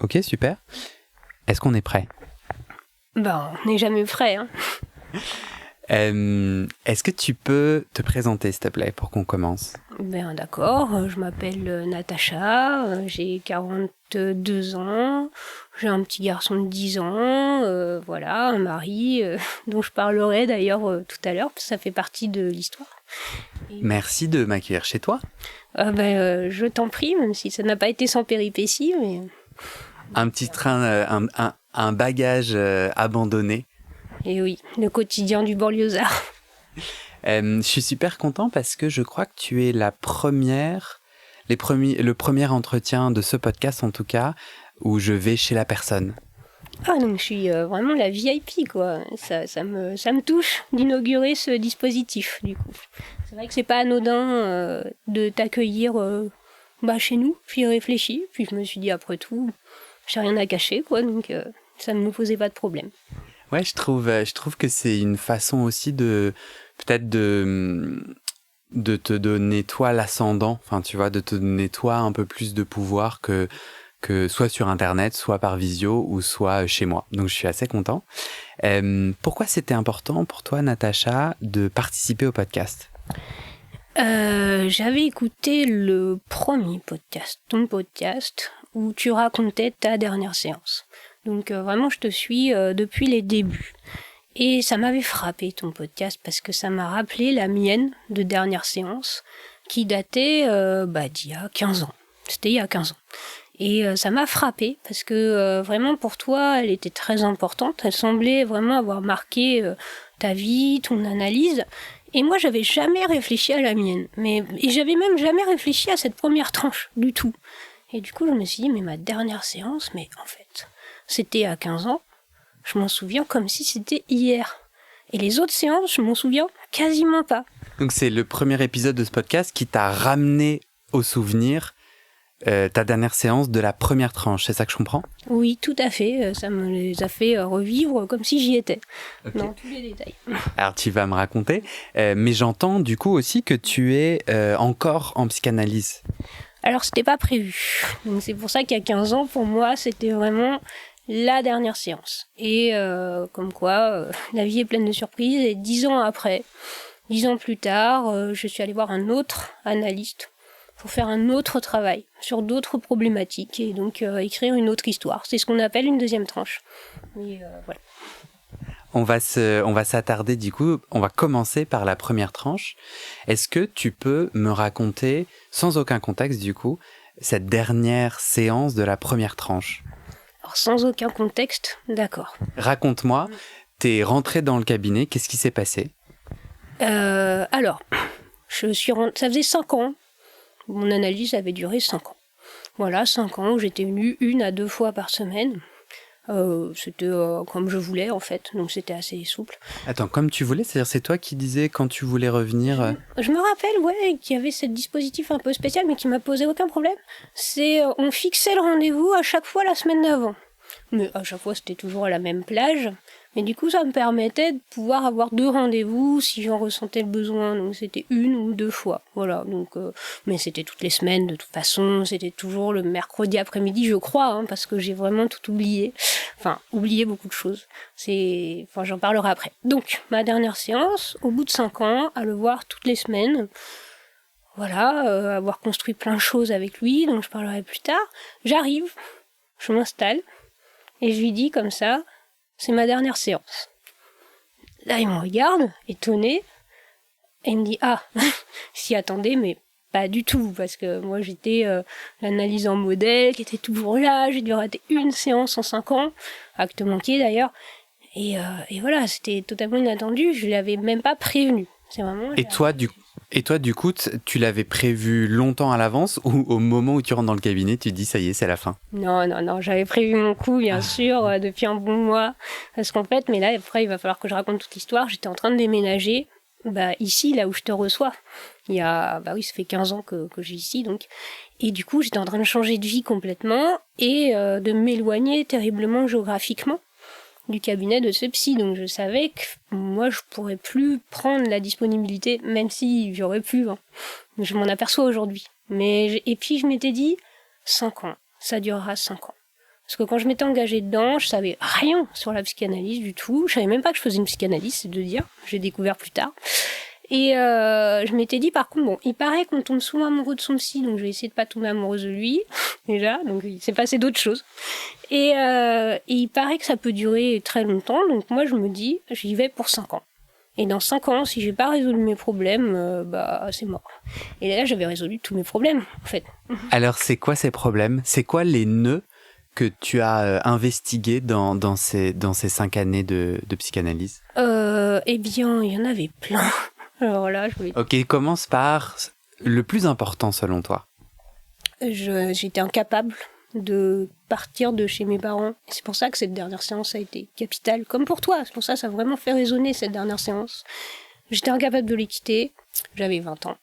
Ok, super. Est-ce qu'on est prêt? Ben, on n'est jamais prêt, hein. Est-ce que tu peux te présenter, s'il te plaît, pour qu'on commence? Ben d'accord, je m'appelle Natacha, j'ai 42 ans, j'ai un petit garçon de 10 ans, voilà, un mari dont je parlerai d'ailleurs tout à l'heure, parce que ça fait partie de l'histoire. Merci de m'accueillir chez toi. Je t'en prie, même si ça n'a pas été sans péripéties, mais... Un petit train, un bagage abandonné. Et oui, le quotidien du banlieusard. Je suis super content parce que je crois que tu es le premier entretien de ce podcast en tout cas, où je vais chez la personne. Ah, donc je suis vraiment la VIP, quoi. Ça me touche d'inaugurer ce dispositif, du coup. C'est vrai que c'est pas anodin de t'accueillir chez nous. J'y ai réfléchi, puis je me suis dit, après tout, j'ai rien à cacher, quoi, donc ça ne me posait pas de problème. Ouais, je trouve que c'est une façon aussi de te donner toi l'ascendant, enfin tu vois, de te donner toi un peu plus de pouvoir que soit sur internet, soit par visio ou soit chez moi. Donc je suis assez content. Pourquoi c'était important pour toi, Natacha, de participer au podcast? J'avais écouté le premier podcast, ton podcast, où tu racontais ta dernière séance. Donc vraiment, je te suis depuis les débuts. Et ça m'avait frappé ton podcast parce que ça m'a rappelé la mienne de dernière séance qui datait d'il y a 15 ans. C'était il y a 15 ans. Et ça m'a frappé parce que vraiment pour toi, elle était très importante. Elle semblait vraiment avoir marqué ta vie, ton analyse. Et moi, j'avais jamais réfléchi à la mienne. Et j'avais même jamais réfléchi à cette première tranche du tout. Et du coup, je me suis dit, mais ma dernière séance, mais en fait, c'était à 15 ans. Je m'en souviens comme si c'était hier. Et les autres séances, je m'en souviens quasiment pas. Donc c'est le premier épisode de ce podcast qui t'a ramené au souvenir ta dernière séance de la première tranche, c'est ça que je comprends? Oui, tout à fait. Ça me les a fait revivre comme si j'y étais. Okay. Dans tous les détails. Alors tu vas me raconter, mais j'entends du coup aussi que tu es encore en psychanalyse. Alors c'était pas prévu. Donc c'est pour ça qu'il y a 15 ans, pour moi, c'était vraiment la dernière séance. Et comme quoi, la vie est pleine de surprises. Et 10 ans après, 10 ans plus tard, je suis allée voir un autre analyste pour faire un autre travail sur d'autres problématiques et donc écrire une autre histoire. C'est ce qu'on appelle une deuxième tranche. Et voilà. On va s'attarder du coup, on va commencer par la première tranche. Est-ce que tu peux me raconter, sans aucun contexte du coup, cette dernière séance de la première tranche? Alors sans aucun contexte, d'accord. Raconte-moi, t'es rentrée dans le cabinet, qu'est-ce qui s'est passé? Alors, ça faisait 5 ans. Mon analyse avait duré 5 ans. Voilà, 5 ans où j'étais venue 1 à 2 fois par semaine. C'était comme je voulais en fait, donc c'était assez souple. Attends, comme tu voulais, c'est-à-dire c'est toi qui disais quand tu voulais revenir Je me rappelle, ouais, qu'il y avait ce dispositif un peu spécial, mais qui m'a posé aucun problème. C'est, on fixait le rendez-vous à chaque fois la semaine d'avant. Mais à chaque fois, c'était toujours à la même plage. Mais du coup, ça me permettait de pouvoir avoir 2 rendez-vous si j'en ressentais le besoin. Donc, c'était 1 ou 2 fois. Voilà. Donc, mais c'était toutes les semaines, de toute façon. C'était toujours le mercredi après-midi, je crois, hein, parce que j'ai vraiment tout oublié. Enfin, oublié beaucoup de choses. J'en parlerai après. Donc, ma dernière séance, au bout de 5 ans, à le voir toutes les semaines. Voilà, avoir construit plein de choses avec lui, dont je parlerai plus tard. J'arrive, je m'installe, et je lui dis comme ça, c'est ma dernière séance. Là, il me regarde, étonné, et il me dit, ah, s'y attendait, mais pas du tout, parce que moi, j'étais l'analyse en modèle, qui était toujours là, j'ai dû rater 1 séance en 5 ans, acte manqué d'ailleurs, et voilà, c'était totalement inattendu, je l'avais même pas prévenu. C'est vraiment... Et toi, du coup, tu l'avais prévu longtemps à l'avance ou au moment où tu rentres dans le cabinet, tu te dis, ça y est, c'est la fin? Non, j'avais prévu mon coup, bien sûr, depuis un bon mois. Parce qu'en fait, mais là, après, il va falloir que je raconte toute l'histoire. J'étais en train de déménager, ici, là où je te reçois. Ça fait 15 ans que j'ai ici, donc. Et du coup, j'étais en train de changer de vie complètement et de m'éloigner terriblement géographiquement du cabinet de ce psy. Donc je savais que moi je pourrais plus prendre la disponibilité, même si j'aurais pu, hein. Je m'en aperçois aujourd'hui. Et puis je m'étais dit 5 ans, ça durera 5 ans. Parce que quand je m'étais engagée dedans, je savais rien sur la psychanalyse du tout. Je savais même pas que je faisais une psychanalyse, c'est de dire. J'ai découvert plus tard. Et je m'étais dit, par contre, bon, il paraît qu'on tombe souvent amoureux de son psy, donc je vais essayer de pas tomber amoureuse de lui, déjà. Donc il s'est passé d'autres choses. Et il paraît que ça peut durer très longtemps, donc moi je me dis, j'y vais pour 5 ans. Et dans 5 ans, si j'ai pas résolu mes problèmes, c'est mort. Et là, j'avais résolu tous mes problèmes, en fait. Alors, c'est quoi ces problèmes? C'est quoi les nœuds que tu as investigués dans ces 5 années de psychanalyse? Eh bien, il y en avait plein. Alors là, Ok, commence par le plus important selon toi. J'étais incapable de partir de chez mes parents. Et c'est pour ça que cette dernière séance a été capitale, comme pour toi. C'est pour ça que ça a vraiment fait résonner cette dernière séance. J'étais incapable de les quitter. J'avais 20 ans.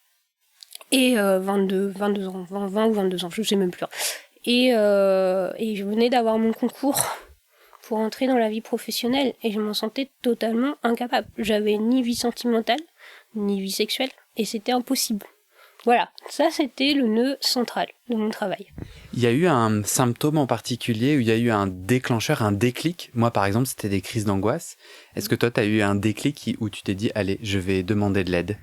Et 22 ans, 20 ou 22 ans, je ne sais même plus. Et je venais d'avoir mon concours pour entrer dans la vie professionnelle. Et je m'en sentais totalement incapable. J'avais ni vie sentimentale, ni vie sexuelle. Et c'était impossible. Voilà, ça c'était le nœud central de mon travail. Il y a eu un symptôme en particulier où il y a eu un déclencheur, un déclic. Moi par exemple, c'était des crises d'angoisse. Est-ce que toi, tu as eu un déclic où tu t'es dit, allez, je vais demander de l'aide?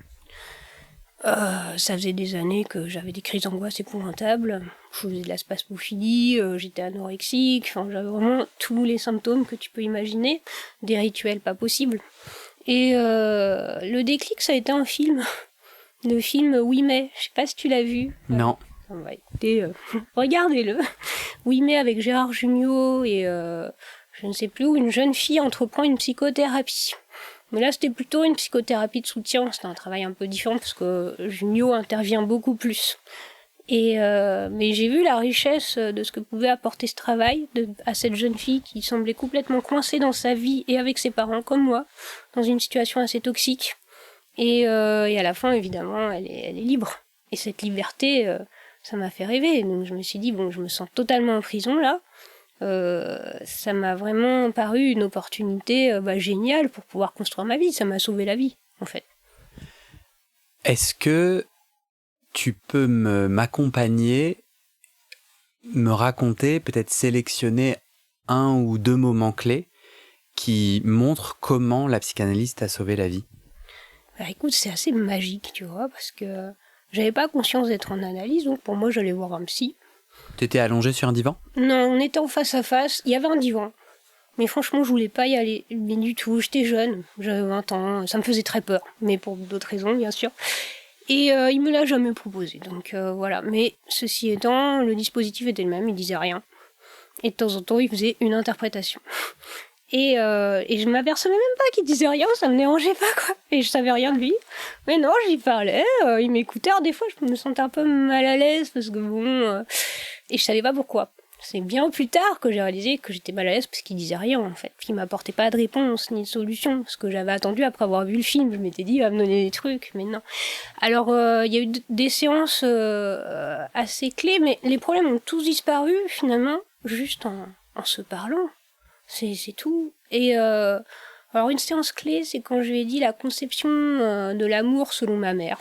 Ça faisait des années que j'avais des crises d'angoisse épouvantables. Je faisais de la spasmophilie, j'étais anorexique, enfin j'avais vraiment tous les symptômes que tu peux imaginer, des rituels pas possibles. Et le déclic, ça a été un film. Le film Oui mais, je sais pas si tu l'as vu. Non. Écoutez, regardez-le. Oui mais avec Gérard Jugnot et je ne sais plus où une jeune fille entreprend une psychothérapie. Mais là c'était plutôt une psychothérapie de soutien, c'était un travail un peu différent parce que Jugnot intervient beaucoup plus. Mais j'ai vu la richesse de ce que pouvait apporter ce travail à cette jeune fille qui semblait complètement coincée dans sa vie et avec ses parents comme moi, dans une situation assez toxique. Et à la fin, évidemment, elle est libre. Et cette liberté, ça m'a fait rêver. Donc je me suis dit, bon, je me sens totalement en prison là. Ça m'a vraiment paru une opportunité géniale pour pouvoir construire ma vie. Ça m'a sauvé la vie, en fait. Est-ce que tu peux m'accompagner, me raconter, peut-être sélectionner 1 ou 2 moments clés qui montrent comment la psychanalyse t'a sauvé la vie? Écoute, c'est assez magique, tu vois, parce que j'avais pas conscience d'être en analyse, donc pour moi, j'allais voir un psy. T'étais allongé sur un divan? Non, on était en face à face, il y avait un divan. Mais franchement, je voulais pas y aller, mais du tout, j'étais jeune, j'avais 20 ans, ça me faisait très peur, mais pour d'autres raisons, bien sûr. Et il me l'a jamais proposé, donc voilà. Mais ceci étant, le dispositif était le même, il disait rien. Et de temps en temps, il faisait une interprétation. Et je m'apercevais même pas qu'il disait rien, ça me dérangeait pas, quoi. Et je savais rien de lui. Mais non, j'y parlais, il m'écoutait. Alors des fois, je me sentais un peu mal à l'aise, parce que bon... et je savais pas pourquoi. C'est bien plus tard que j'ai réalisé que j'étais mal à l'aise parce qu'il disait rien, en fait. Qu'il m'apportait pas de réponse, ni de solution. Ce que j'avais attendu après avoir vu le film. Je m'étais dit, il va me donner des trucs, mais non. Alors, il y a eu des séances assez clés, mais les problèmes ont tous disparu, finalement, juste en se parlant. C'est tout. Et alors une séance clé, c'est quand je lui ai dit la conception de l'amour selon ma mère.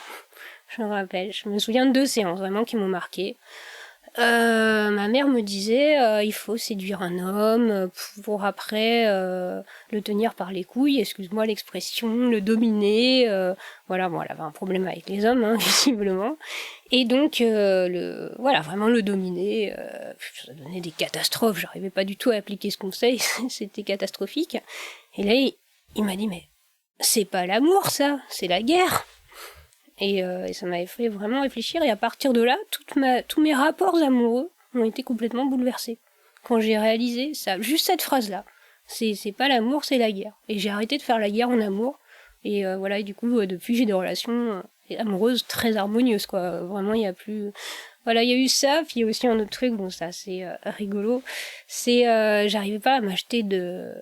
Je me rappelle, je me souviens de 2 séances vraiment qui m'ont marqué. Ma mère me disait il faut séduire un homme pour après le tenir par les couilles, excuse-moi l'expression, le dominer. Voilà, bon, elle avait un problème avec les hommes, hein, visiblement. Et donc, voilà, vraiment le dominer. Ça donnait des catastrophes, j'arrivais pas du tout à appliquer ce conseil, c'était catastrophique. Et là, il m'a dit, mais c'est pas l'amour ça, c'est la guerre. Et ça m'avait fait vraiment réfléchir. Et à partir de là, tous mes rapports amoureux ont été complètement bouleversés. Quand j'ai réalisé ça, juste cette phrase-là, c'est pas l'amour, c'est la guerre. Et j'ai arrêté de faire la guerre en amour. Et voilà, et du coup, depuis, j'ai des relations amoureuses très harmonieuses, quoi. Vraiment, il y a plus... Voilà, il y a eu ça, puis il y a aussi un autre truc, bon, ça, c'est rigolo. C'est, j'arrivais pas à m'acheter de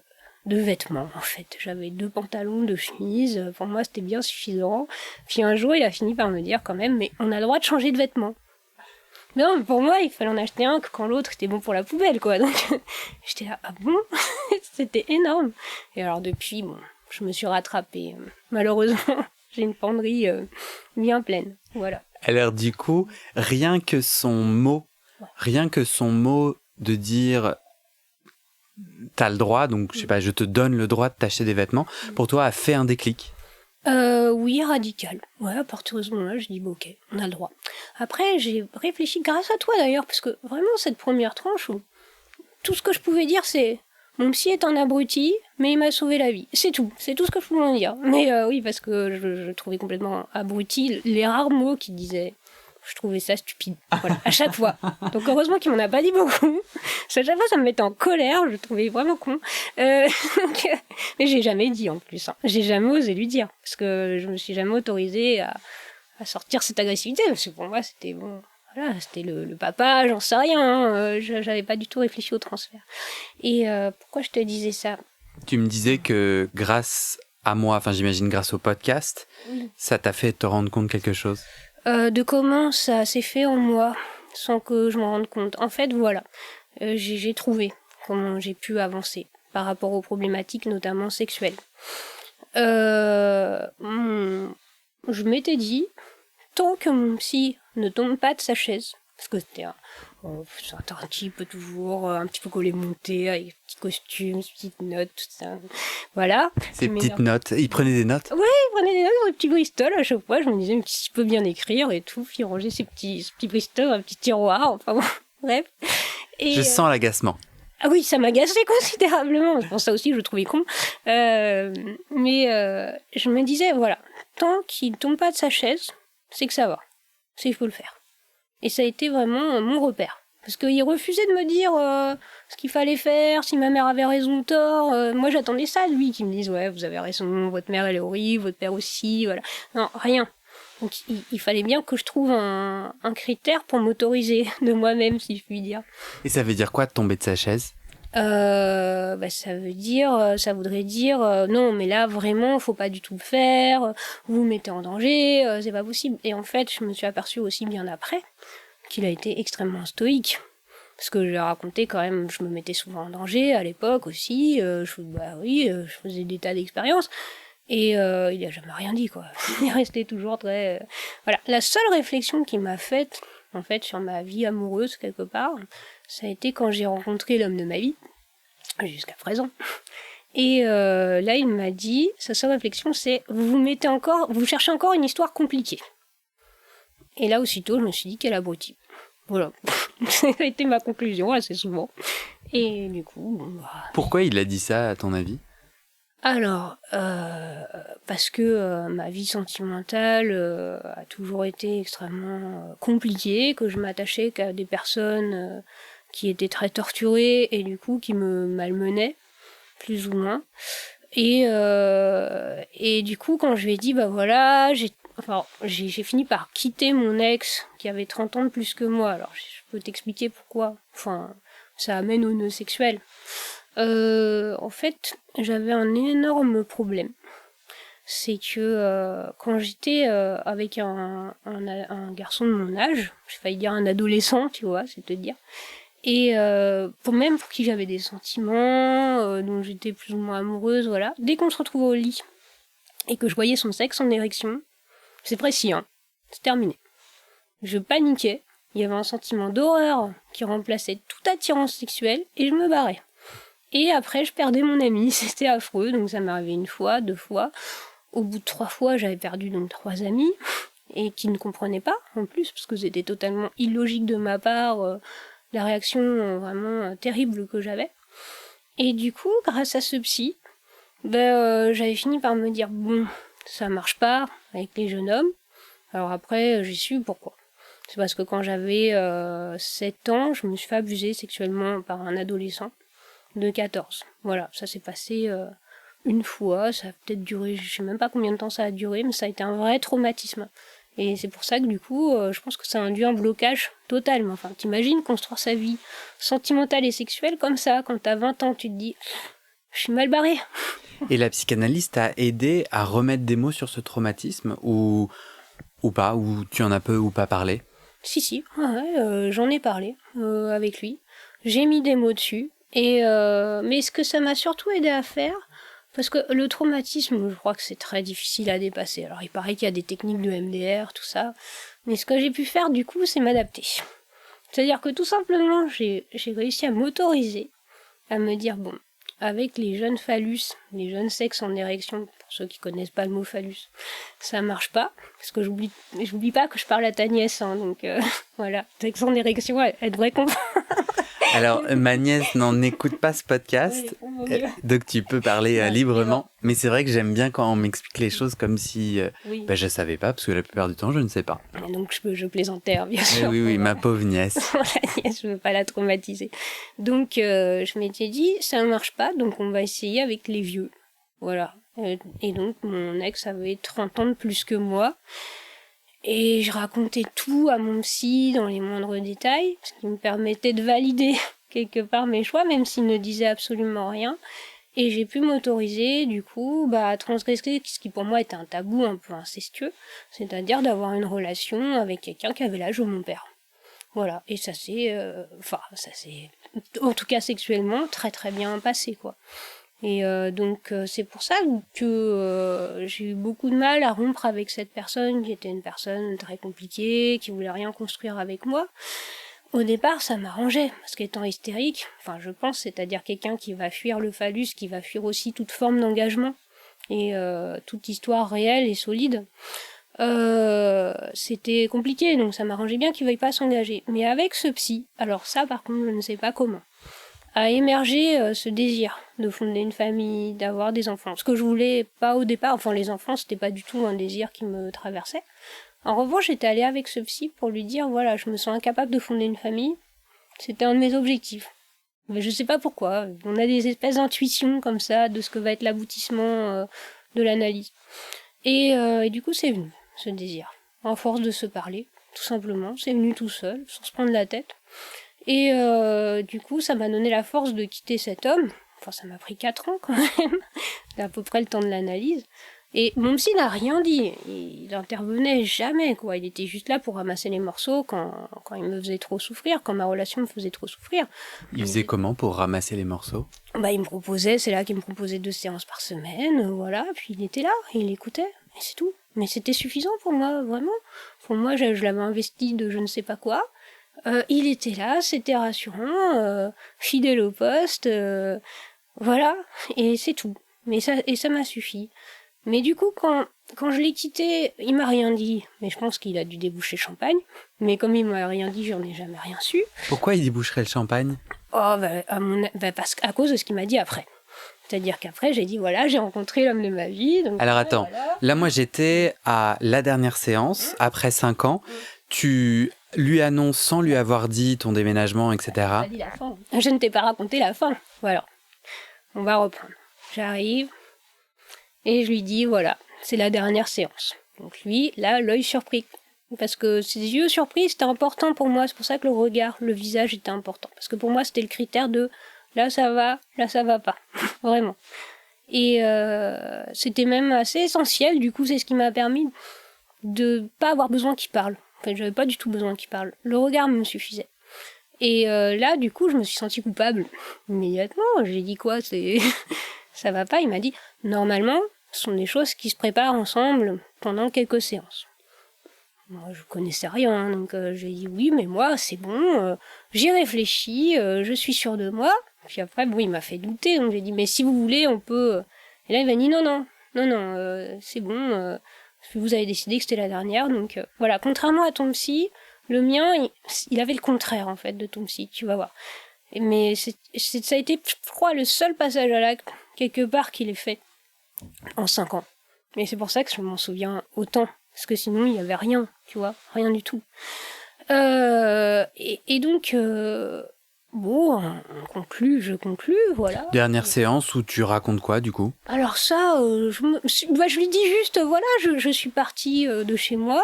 vêtements, en fait. J'avais 2 pantalons, 2 chemises. Pour moi, c'était bien suffisant. Puis un jour, il a fini par me dire quand même, mais on a le droit de changer de vêtements. Non, mais pour moi, il fallait en acheter un quand l'autre était bon pour la poubelle, quoi. Donc, j'étais là, ah bon? C'était énorme. Et alors, depuis, bon, je me suis rattrapée. Malheureusement, j'ai une penderie bien pleine. Voilà. Alors, du coup, rien que son mot de dire t'as le droit, donc je sais pas, je te donne le droit de t'acheter des vêtements, pour toi a fait un déclic? Oui, radical. Ouais, à partir de ce moment-là, je dis, bon, ok, on a le droit. Après, j'ai réfléchi, grâce à toi d'ailleurs, parce que vraiment, cette première tranche, où tout ce que je pouvais dire, c'est, mon psy est un abruti, mais il m'a sauvé la vie. C'est tout ce que je pouvais en dire. Mais oui, parce que je trouvais complètement abruti les rares mots qu'il disait. Je trouvais ça stupide, voilà, à chaque fois. Donc heureusement qu'il m'en a pas dit beaucoup. À chaque fois, ça me mettait en colère, je le trouvais vraiment con. Mais j'ai jamais dit en plus. Hein. J'ai jamais osé lui dire, parce que je me suis jamais autorisée à sortir cette agressivité, parce que pour moi, c'était bon. Voilà, c'était le papa, j'en sais rien. Hein. J'avais pas du tout réfléchi au transfert. Et pourquoi je te disais ça? Tu me disais que grâce à moi, enfin j'imagine grâce au podcast, Oui. ça t'a fait te rendre compte quelque chose? De comment ça s'est fait en moi, sans que je m'en rende compte. En fait, voilà, j'ai trouvé comment j'ai pu avancer par rapport aux problématiques, notamment sexuelles. Je m'étais dit, tant que mon psy ne tombe pas de sa chaise, parce que c'était un type toujours un petit peu collé monté, avec des petits costumes, des petites notes, tout ça. Voilà. Ces petites notes, il prenait des notes? Ouais, il prenait des notes dans des petits Bristol à chaque fois. Je me disais, mais qu'il peut bien écrire et tout. Puis il rangeait ses petits Bristol dans un petit tiroir. Enfin bon, bref. Et, je sens l'agacement. Ah oui, ça m'agaçait considérablement. C'est pour ça aussi que je le trouvais con. Mais je me disais, voilà, tant qu'il ne tombe pas de sa chaise, c'est que ça va. C'est qu'il faut le faire. Et ça a été vraiment mon repère. Parce qu'il refusait de me dire ce qu'il fallait faire, si ma mère avait raison ou tort. Moi, j'attendais ça, lui, qui me dise, ouais, vous avez raison, votre mère, elle est horrible, votre père aussi, voilà. Non, rien. Donc, il fallait bien que je trouve un critère pour m'autoriser de moi-même, si je puis dire. Et ça veut dire quoi, de tomber de sa chaise? Ça voudrait dire, non, mais là, vraiment, faut pas du tout le faire, vous vous mettez en danger, c'est pas possible. Et en fait, je me suis aperçue aussi bien après qu'il a été extrêmement stoïque. Parce que j'ai raconté quand même, je me mettais souvent en danger à l'époque aussi, je faisais des tas d'expériences. Et il a jamais rien dit, quoi. Il est resté toujours très... Voilà. La seule réflexion qu'il m'a faite, en fait, sur ma vie amoureuse, quelque part, ça a été quand j'ai rencontré l'homme de ma vie, jusqu'à présent. Et là, il m'a dit, sa seule réflexion, c'est, vous cherchez encore une histoire compliquée. Et là, aussitôt, je me suis dit, quel abruti. Voilà. Ça a été ma conclusion assez souvent. Et du coup... Pourquoi il a dit ça, à ton avis? Alors, parce que ma vie sentimentale a toujours été extrêmement compliquée, que je m'attachais qu'à des personnes qui étaient très torturées et du coup qui me malmenaient, plus ou moins. Et du coup, quand je lui ai dit, bah voilà, j'ai fini par quitter mon ex qui avait 30 ans de plus que moi. Alors, je peux t'expliquer pourquoi. Enfin, ça amène au nœud sexuel. En fait, j'avais un énorme problème. C'est que quand j'étais avec un garçon de mon âge, j'ai failli dire un adolescent, tu vois, c'est te dire, et pour qui j'avais des sentiments, dont j'étais plus ou moins amoureuse, voilà, dès qu'on se retrouvait au lit et que je voyais son sexe en érection, c'est précis, hein, c'est terminé. Je paniquais, il y avait un sentiment d'horreur qui remplaçait toute attirance sexuelle et je me barrais. Et après, je perdais mon ami, c'était affreux, donc ça m'est arrivé 1 fois, 2 fois. Au bout de 3 fois, j'avais perdu donc 3 amis, et qui ne comprenaient pas, en plus, parce que c'était totalement illogique de ma part, la réaction vraiment terrible que j'avais. Et du coup, grâce à ce psy, j'avais fini par me dire, bon, ça marche pas avec les jeunes hommes. Alors après, j'ai su pourquoi. C'est parce que quand j'avais 7 ans, je me suis fait abuser sexuellement par un adolescent de 14. Voilà, ça s'est passé 1 fois, ça a peut-être duré, je sais même pas combien de temps ça a duré, mais ça a été un vrai traumatisme. Et c'est pour ça que du coup, je pense que ça a induit un blocage total. Enfin, t'imagines construire sa vie sentimentale et sexuelle comme ça, quand t'as 20 ans, tu te dis, je suis mal barré. Et la psychanalyse t'a aidé à remettre des mots sur ce traumatisme, ou pas, ou tu en as peu ou pas parlé? Si, ouais, j'en ai parlé avec lui. J'ai mis des mots dessus. Mais ce que ça m'a surtout aidé à faire, parce que le traumatisme, je crois que c'est très difficile à dépasser. Alors il paraît qu'il y a des techniques de MDR, tout ça, mais ce que j'ai pu faire du coup, c'est m'adapter. C'est-à-dire que tout simplement, j'ai réussi à m'autoriser à me dire, bon, avec les jeunes phallus, les jeunes sexes en érection, pour ceux qui connaissent pas le mot phallus, ça marche pas, parce que j'oublie pas que je parle à ta nièce, hein, donc voilà, sexe en érection, elle devrait comprendre. Alors, ma nièce n'en écoute pas ce podcast, donc tu peux parler librement. Mais c'est vrai que j'aime bien quand on m'explique les choses comme si je savais pas, parce que la plupart du temps, je ne sais pas. Et donc, je plaisantais, hein, bien sûr. Oui, ma pauvre nièce. La nièce, je veux pas la traumatiser. Donc, je m'étais dit, ça ne marche pas, donc on va essayer avec les vieux. Voilà. Et donc, mon ex avait 30 ans de plus que moi. Et je racontais tout à mon psy dans les moindres détails, ce qui me permettait de valider quelque part mes choix, même s'il ne disait absolument rien. Et j'ai pu m'autoriser, du coup, à transgresser ce qui pour moi était un tabou un peu incestueux, c'est-à-dire d'avoir une relation avec quelqu'un qui avait l'âge de mon père. Voilà. Et ça s'est, en tout cas sexuellement, très très bien passé, quoi. Et donc c'est pour ça que j'ai eu beaucoup de mal à rompre avec cette personne qui était une personne très compliquée, qui voulait rien construire avec moi. Au départ, ça m'arrangeait, parce qu'étant hystérique, enfin je pense, c'est-à-dire quelqu'un qui va fuir le phallus, qui va fuir aussi toute forme d'engagement, et toute histoire réelle et solide, c'était compliqué, donc ça m'arrangeait bien qu'il veuille pas s'engager. Mais avec ce psy, alors ça par contre je ne sais pas comment, a émergé ce désir de fonder une famille, d'avoir des enfants. Ce que je voulais pas au départ, enfin les enfants c'était pas du tout un désir qui me traversait. En revanche, j'étais allée avec ce psy pour lui dire, voilà, je me sens incapable de fonder une famille. C'était un de mes objectifs. Mais je sais pas pourquoi. On a des espèces d'intuitions comme ça de ce que va être l'aboutissement de l'analyse. Et du coup, c'est venu, ce désir. En force de se parler, tout simplement. C'est venu tout seul, sans se prendre la tête. Et du coup, ça m'a donné la force de quitter cet homme. Enfin, ça m'a pris 4 ans quand même. C'est à peu près le temps de l'analyse. Et mon psy n'a rien dit. Il intervenait jamais, quoi. Il était juste là pour ramasser les morceaux quand il me faisait trop souffrir, quand ma relation me faisait trop souffrir. Il faisait comment pour ramasser les morceaux ? Il me proposait, c'est là qu'il me proposait 2 séances par semaine, voilà. Puis il était là, il écoutait, et c'est tout. Mais c'était suffisant pour moi, vraiment. Pour moi, je l'avais investi de je ne sais pas quoi. Il était là, c'était rassurant, fidèle au poste, voilà, et c'est tout. Ça m'a suffi. Mais du coup, quand je l'ai quitté, il m'a rien dit. Mais je pense qu'il a dû déboucher champagne. Mais comme il m'a rien dit, j'en ai jamais rien su. Pourquoi il déboucherait le champagne ? Parce qu'à cause de ce qu'il m'a dit après. C'est-à-dire qu'après, j'ai dit, voilà, j'ai rencontré l'homme de ma vie. Donc alors attends, voilà. Là moi j'étais à la dernière séance, après 5 ans. Tu lui annonces sans lui avoir dit ton déménagement, etc. T'as dit la fin. Je ne t'ai pas raconté la fin. Voilà. On va reprendre. J'arrive et je lui dis, voilà, c'est la dernière séance. Donc lui, là, l'œil surpris. Parce que ses yeux surpris, c'était important pour moi. C'est pour ça que le regard, le visage était important. Parce que pour moi, c'était le critère de là ça va pas. Vraiment. Et c'était même assez essentiel. Du coup, c'est ce qui m'a permis de pas avoir besoin qu'il parle. En fait, j'avais pas du tout besoin qu'il parle. Le regard me suffisait. Et là, du coup, je me suis sentie coupable. Immédiatement, j'ai dit quoi, ça va pas. Il m'a dit, normalement, ce sont des choses qui se préparent ensemble pendant quelques séances. Moi, je connaissais rien, donc j'ai dit oui, mais moi, c'est bon, j'y réfléchis, je suis sûre de moi. Puis après, il m'a fait douter, donc j'ai dit, mais si vous voulez, on peut... Et là, il m'a dit, non, c'est bon, vous avez décidé que c'était la dernière, donc voilà. Contrairement à ton psy, le mien, il avait le contraire, en fait, de ton psy, tu vas voir. Mais ça a été, je crois, le seul passage à l'acte, quelque part, qu'il ait fait en 5 ans. Et c'est pour ça que je m'en souviens autant. Parce que sinon, il n'y avait rien, tu vois, rien du tout. Et donc, bon, je conclus, voilà. Dernière séance où tu racontes quoi, du coup ? Alors ça, je lui dis juste, voilà, je suis partie de chez moi,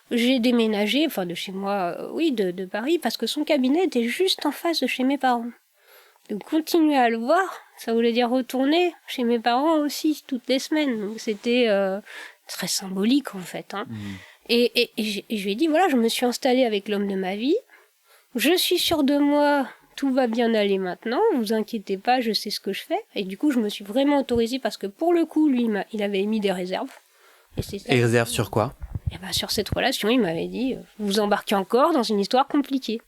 j'ai déménagé, enfin de chez moi, de Paris, parce que son cabinet était juste en face de chez mes parents. Donc continuer à le voir, ça voulait dire retourner chez mes parents aussi, toutes les semaines. Donc c'était... très symbolique en fait. Hein. Et je lui ai dit, voilà, je me suis installée avec l'homme de ma vie, je suis sûre de moi, tout va bien aller maintenant, vous inquiétez pas, je sais ce que je fais. Et du coup, je me suis vraiment autorisée parce que pour le coup, lui, il avait émis des réserves. Et réserves sur quoi ? Et sur cette relation, il m'avait dit, vous embarquez encore dans une histoire compliquée.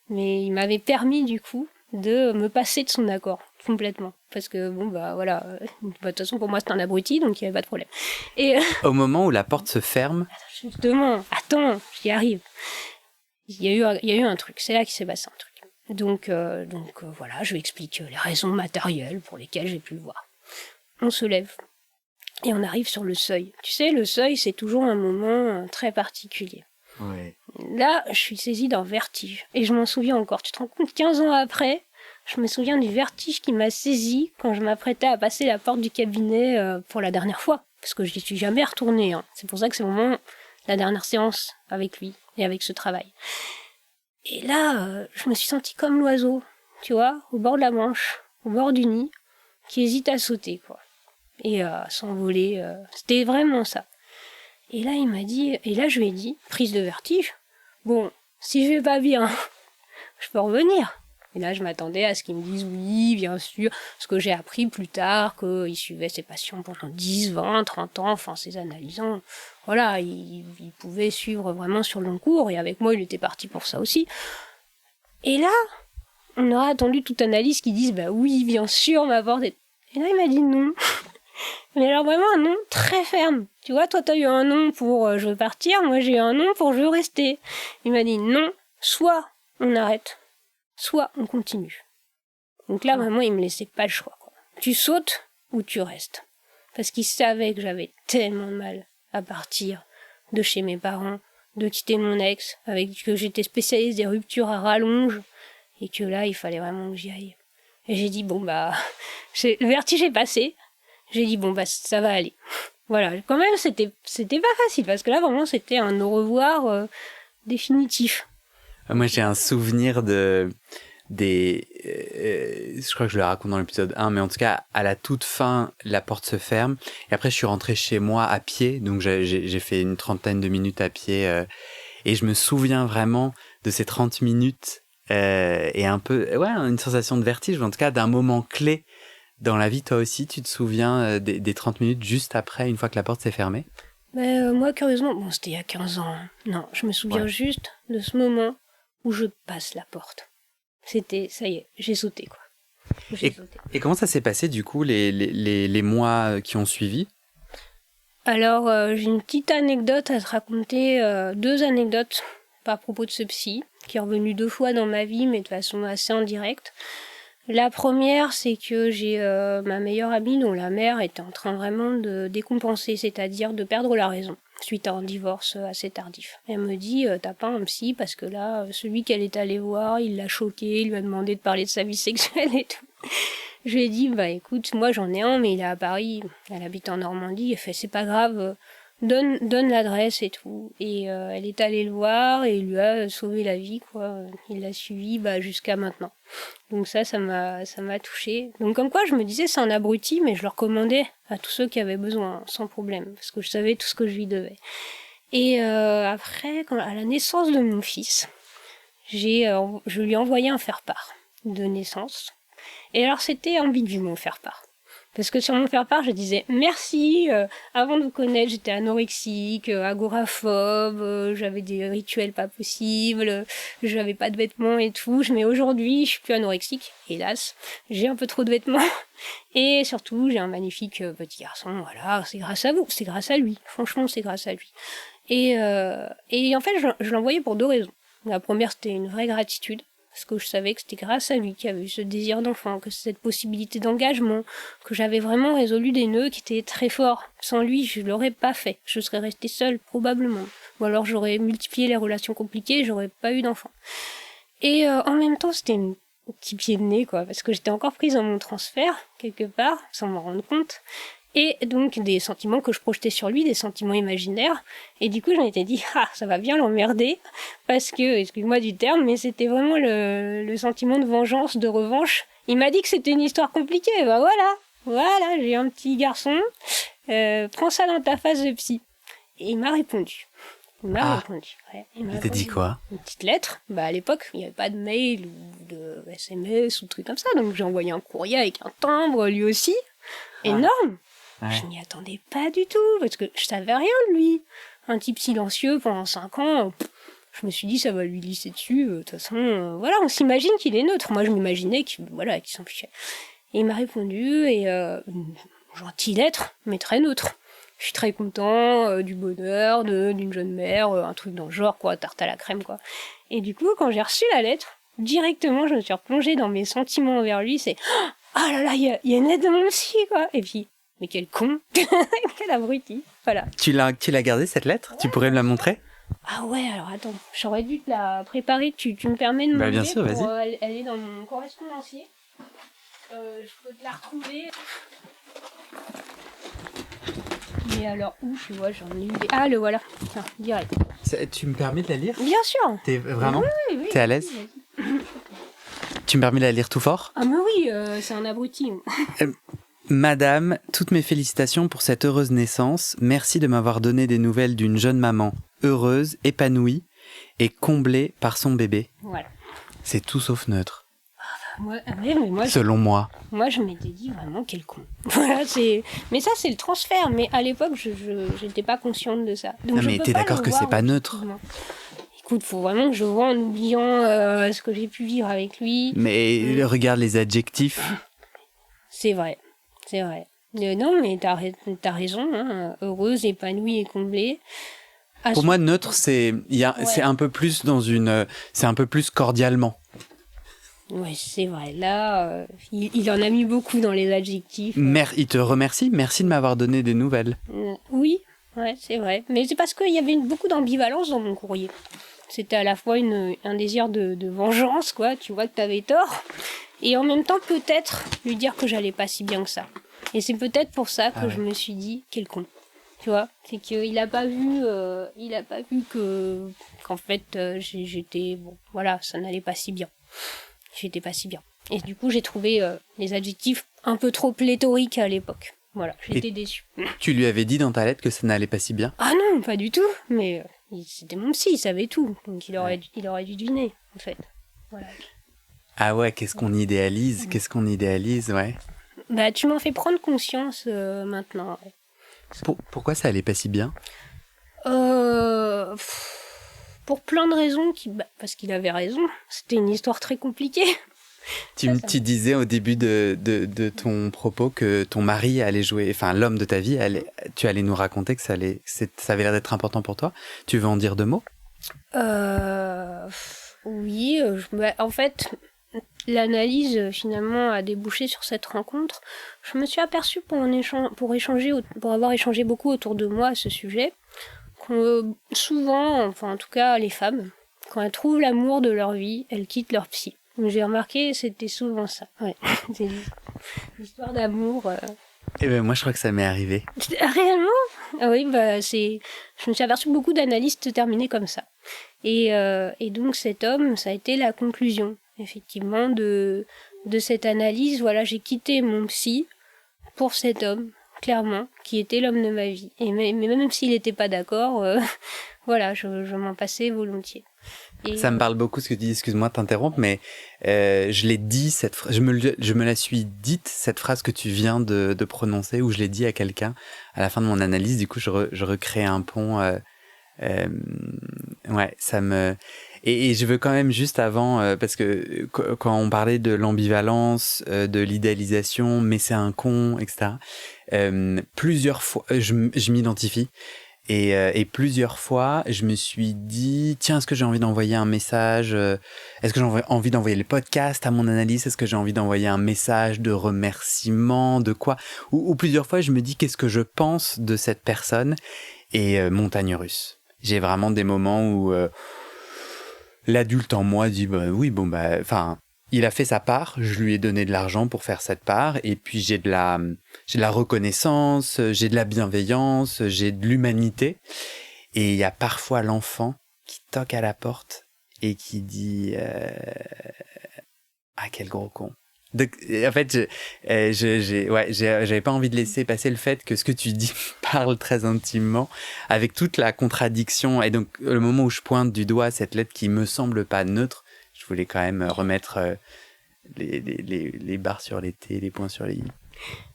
Mais il m'avait permis du coup de me passer de son accord complètement, parce que bon bah voilà, de toute façon pour moi c'était un abruti, donc il y avait pas de problème. Et Au moment où la porte se ferme, justement, attends, j'y arrive. Il y a eu un truc, c'est là qu'il s'est passé un truc. Donc voilà, je lui explique les raisons matérielles pour lesquelles j'ai pu le voir. On se lève et on arrive sur le seuil. Tu sais, le seuil, c'est toujours un moment très particulier. ouais. Là, je suis saisie d'un vertige. Et je m'en souviens encore. Tu te rends compte, 15 ans après, je me souviens du vertige qui m'a saisie quand je m'apprêtais à passer la porte du cabinet pour la dernière fois. Parce que je n'y suis jamais retournée. Hein. C'est pour ça que c'est vraiment la dernière séance avec lui et avec ce travail. Et là, je me suis sentie comme l'oiseau, tu vois, au bord de la Manche, au bord du nid, qui hésite à sauter, quoi. Et à s'envoler. C'était vraiment ça. Et là, il m'a dit, et là, je lui ai dit, prise de vertige, bon, si je vais pas bien, je peux revenir. Et là, je m'attendais à ce qu'il me dise oui, bien sûr, ce que j'ai appris plus tard, qu'il suivait ses patients pendant 10, 20, 30 ans, enfin, ses analysants. Voilà, il pouvait suivre vraiment sur le long cours, et avec moi, il était parti pour ça aussi. Et là, on aurait attendu toute analyse qui dise, bah oui, bien sûr, ma porte est... Et là, il m'a dit non. Mais alors vraiment un non très ferme. Tu vois, toi, t'as eu un non pour je veux partir, moi, j'ai eu un non pour je veux rester. Il m'a dit non, soit on arrête, soit on continue. Donc là, vraiment, il me laissait pas le choix, quoi. Tu sautes ou tu restes. Parce qu'il savait que j'avais tellement de mal à partir de chez mes parents, de quitter mon ex, avec que j'étais spécialiste des ruptures à rallonge, et que là, il fallait vraiment que j'y aille. Et j'ai dit, bon, bah, le vertige est passé. J'ai dit, bon, bah, ça va aller. Voilà, quand même, c'était pas facile, parce que là, vraiment, c'était un au revoir définitif. Moi, j'ai un souvenir je crois que je le raconte dans l'épisode 1, mais en tout cas, à la toute fin, la porte se ferme. Et après, je suis rentré chez moi à pied. Donc, j'ai fait une 30aine de minutes à pied. Et je me souviens vraiment de ces 30 minutes et un peu, ouais, une sensation de vertige, ou en tout cas d'un moment clé dans la vie. Toi aussi, tu te souviens des 30 minutes juste après, une fois que la porte s'est fermée? Mais moi, curieusement, bon, c'était il y a 15 ans. Hein. Non, je me souviens juste de ce moment où je passe la porte. C'était, ça y est, j'ai sauté, quoi. Et comment ça s'est passé, du coup, les mois qui ont suivi? Alors, j'ai une petite anecdote à te raconter, 2 anecdotes à propos de ce psy, qui est revenu 2 fois dans ma vie, mais de façon assez indirecte. La première, c'est que j'ai ma meilleure amie dont la mère était en train vraiment de décompenser, c'est-à-dire de perdre la raison, suite à un divorce assez tardif. Elle me dit, t'as pas un psy, parce que là, celui qu'elle est allée voir, il l'a choquée, il lui a demandé de parler de sa vie sexuelle et tout. Je lui ai dit, bah écoute, moi j'en ai un, mais il est à Paris, elle habite en Normandie, elle fait, c'est pas grave, donne l'adresse et tout. Et elle est allée le voir et il lui a sauvé la vie, quoi. Il l'a suivi jusqu'à maintenant. Donc ça m'a touchée. Donc comme quoi, je me disais, c'est un abruti, mais je le recommandais à tous ceux qui avaient besoin, sans problème, parce que je savais tout ce que je lui devais. Et après, à la naissance de mon fils, je lui ai envoyé un faire-part de naissance. Et alors c'était ambigu mon faire-part. Parce que sur mon faire-part, je disais merci, avant de vous connaître, j'étais anorexique, agoraphobe, j'avais des rituels pas possibles, j'avais pas de vêtements et tout, mais aujourd'hui, je suis plus anorexique, hélas, j'ai un peu trop de vêtements, et surtout, j'ai un magnifique petit garçon, voilà, c'est grâce à vous, c'est grâce à lui, franchement, c'est grâce à lui. Et en fait, je l'envoyais pour 2 raisons. La première, c'était une vraie gratitude, parce que je savais que c'était grâce à lui qu'il y avait eu ce désir d'enfant, que cette possibilité d'engagement, que j'avais vraiment résolu des nœuds qui étaient très forts. Sans lui, je l'aurais pas fait. Je serais restée seule, probablement. Ou alors j'aurais multiplié les relations compliquées et j'aurais pas eu d'enfant. Et en même temps, c'était un petit pied de nez, quoi, parce que j'étais encore prise dans mon transfert, quelque part, sans m'en rendre compte. Et donc des sentiments que je projetais sur lui, des sentiments imaginaires. Et du coup, j'en étais dit, ça va bien l'emmerder, parce que, excuse-moi du terme, mais c'était vraiment le sentiment de vengeance, de revanche. Il m'a dit que c'était une histoire compliquée, voilà, j'ai un petit garçon, prends ça dans ta phase de psy. Et il m'a répondu. Il t'a dit quoi? Une petite lettre. À l'époque, il n'y avait pas de mail ou de SMS ou de trucs comme ça, donc j'ai envoyé un courrier avec un timbre, lui aussi. Énorme. Ouais. Je n'y attendais pas du tout, parce que je savais rien de lui. Un type silencieux pendant 5 ans, Je me suis dit, ça va lui glisser dessus. De toute façon, voilà, on s'imagine qu'il est neutre. Moi, je m'imaginais qu'il s'en fichait. Et il m'a répondu, et une gentille lettre, mais très neutre. Je suis très content du bonheur d'une jeune mère, un truc dans le genre, quoi, tarte à la crème, quoi. Et du coup, quand j'ai reçu la lettre, directement, je me suis replongée dans mes sentiments envers lui. C'est « Ah là là, il y a une lettre de mon psy, quoi !» Et puis, mais quel con, quel abruti, voilà. Tu l'as gardée, cette lettre? Ouais. Tu pourrais me la montrer? Ah ouais, alors attends, j'aurais dû te la préparer, tu me permets de me bien sûr, vas-y. Elle est dans mon correspondancier. Je peux te la retrouver. Mais alors où, tu vois, j'en ai eu des... Ah, le voilà, tiens, direct. Tu me permets de la lire? Bien sûr. T'es vraiment? Oui. T'es à l'aise? Tu me permets de la lire tout fort? Ah mais oui, c'est un abruti. Madame, toutes mes félicitations pour cette heureuse naissance. Merci de m'avoir donné des nouvelles d'une jeune maman heureuse, épanouie et comblée par son bébé. Voilà. C'est tout sauf neutre. Moi, selon moi. Moi, je m'étais dit vraiment quel con. Voilà, mais ça, c'est le transfert. Mais à l'époque, je n'étais pas consciente de ça. Donc, non, mais t'es d'accord que c'est pas neutre? Écoute, faut vraiment que je vois en oubliant ce que j'ai pu vivre avec lui. Mais regarde les adjectifs. C'est vrai. Non, mais t'as raison. Hein. Heureuse, épanouie et comblée. Pour moi, neutre, c'est un peu plus c'est un peu plus cordialement. Oui, c'est vrai. Là, il en a mis beaucoup dans les adjectifs. Il te remercie. Merci de m'avoir donné des nouvelles. Oui, ouais, c'est vrai. Mais c'est parce qu'il y avait beaucoup d'ambivalence dans mon courrier. C'était à la fois un désir de vengeance, quoi. Tu vois que t'avais tort. Et en même temps, peut-être lui dire que j'allais pas si bien que ça. Et c'est peut-être pour ça que je me suis dit, quel con. Tu vois, c'est qu'il a pas vu qu'en fait, j'étais... Bon, voilà, ça n'allait pas si bien. J'étais pas si bien. Et du coup, j'ai trouvé les adjectifs un peu trop pléthoriques à l'époque. Voilà, j'étais déçue. Tu lui avais dit dans ta lettre que ça n'allait pas si bien? Ah non, pas du tout. Mais c'était mon psy, il savait tout. Donc il aurait dû deviner, en fait. Voilà. Ah ouais, qu'est-ce qu'on idéalise? Ouais. Bah, tu m'en fais prendre conscience maintenant. Ouais. Pourquoi ça allait pas si bien? Pour plein de raisons, parce qu'il avait raison. C'était une histoire très compliquée. Tu disais au début de ton propos que ton mari allait jouer, enfin l'homme de ta vie, tu allais nous raconter que ça avait l'air d'être important pour toi. Tu veux en dire 2 mots? Oui, en fait, l'analyse finalement a débouché sur cette rencontre. Je me suis aperçue pour avoir échangé beaucoup autour de moi à ce sujet, que souvent, enfin en tout cas les femmes, quand elles trouvent l'amour de leur vie, elles quittent leur psy. Donc, j'ai remarqué, c'était souvent ça. Ouais, c'est l'histoire d'amour. Eh ben moi je crois que ça m'est arrivé. Réellement? Ah oui, je me suis aperçue que beaucoup d'analystes terminaient comme ça. Et donc cet homme, ça a été la conclusion, effectivement, de cette analyse. Voilà, j'ai quitté mon psy pour cet homme, clairement, qui était l'homme de ma vie. Et mais même s'il n'était pas d'accord, voilà, je m'en passais volontiers. Ça me parle beaucoup ce que tu dis, excuse-moi de t'interrompre, mais je l'ai dit, je me la suis dite, cette phrase que tu viens de prononcer, ou je l'ai dit à quelqu'un à la fin de mon analyse, du coup je recrée un pont, ouais, ça me... Et je veux quand même juste avant, parce que quand on parlait de l'ambivalence, de l'idéalisation, mais c'est un con, etc., plusieurs fois, je m'identifie. Et plusieurs fois, je me suis dit, tiens, est-ce que j'ai envie d'envoyer un message? Est-ce que j'ai envie d'envoyer le podcast à mon analyse? Est-ce que j'ai envie d'envoyer un message de remerciement? De quoi? Ou plusieurs fois, je me dis, qu'est-ce que je pense de cette personne? Et montagne russe. J'ai vraiment des moments où l'adulte en moi dit, bah oui, bon, bah, enfin... Il a fait sa part, je lui ai donné de l'argent pour faire cette part, et puis j'ai de la reconnaissance, j'ai de la bienveillance, j'ai de l'humanité. Et il y a parfois l'enfant qui toque à la porte et qui dit ah, quel gros con. Donc, en fait, j'avais pas envie de laisser passer le fait que ce que tu dis parle très intimement, avec toute la contradiction. Et donc, le moment où je pointe du doigt cette lettre qui me semble pas neutre, je voulais quand même remettre les barres sur les T, les points sur les I.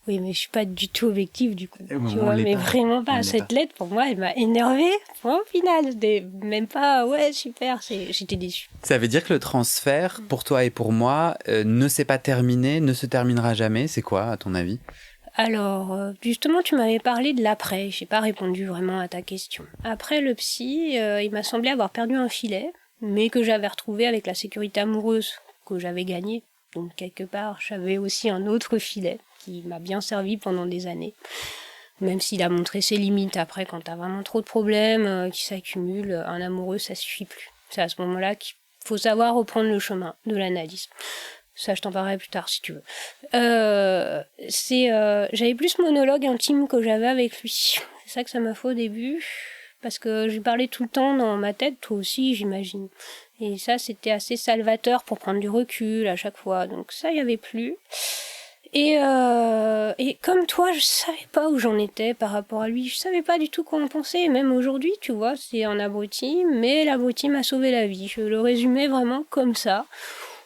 Oui, mais je suis pas du tout objective du coup. Tu vois, mais pas. Vraiment pas. Cette lettre, pour moi, elle m'a énervée. Au final, même pas, ouais, super, j'étais déçue. Ça veut dire que le transfert, pour toi et pour moi, ne s'est pas terminé, ne se terminera jamais. C'est quoi, à ton avis ? Alors, justement, tu m'avais parlé de l'après. J'ai pas répondu vraiment à ta question. Après le psy, il m'a semblé avoir perdu un filet, mais que j'avais retrouvé avec la sécurité amoureuse que j'avais gagnée. Donc, quelque part, j'avais aussi un autre filet qui m'a bien servi pendant des années. Même s'il a montré ses limites après, quand t'as vraiment trop de problèmes qui s'accumulent, un amoureux, ça suffit plus. C'est à ce moment-là qu'il faut savoir reprendre le chemin de l'analyse. Ça, je t'en parlerai plus tard, si tu veux. J'avais plus ce monologue intime que j'avais avec lui. C'est ça que ça m'a fait au début, parce que je lui parlais tout le temps dans ma tête, toi aussi, j'imagine. Et ça, c'était assez salvateur pour prendre du recul à chaque fois. Donc ça, il n'y avait plus. Et comme toi, je savais pas où j'en étais par rapport à lui. Je savais pas du tout quoi en penser. Et même aujourd'hui, tu vois, c'est un abruti, mais l'abruti m'a sauvé la vie. Je le résumais vraiment comme ça.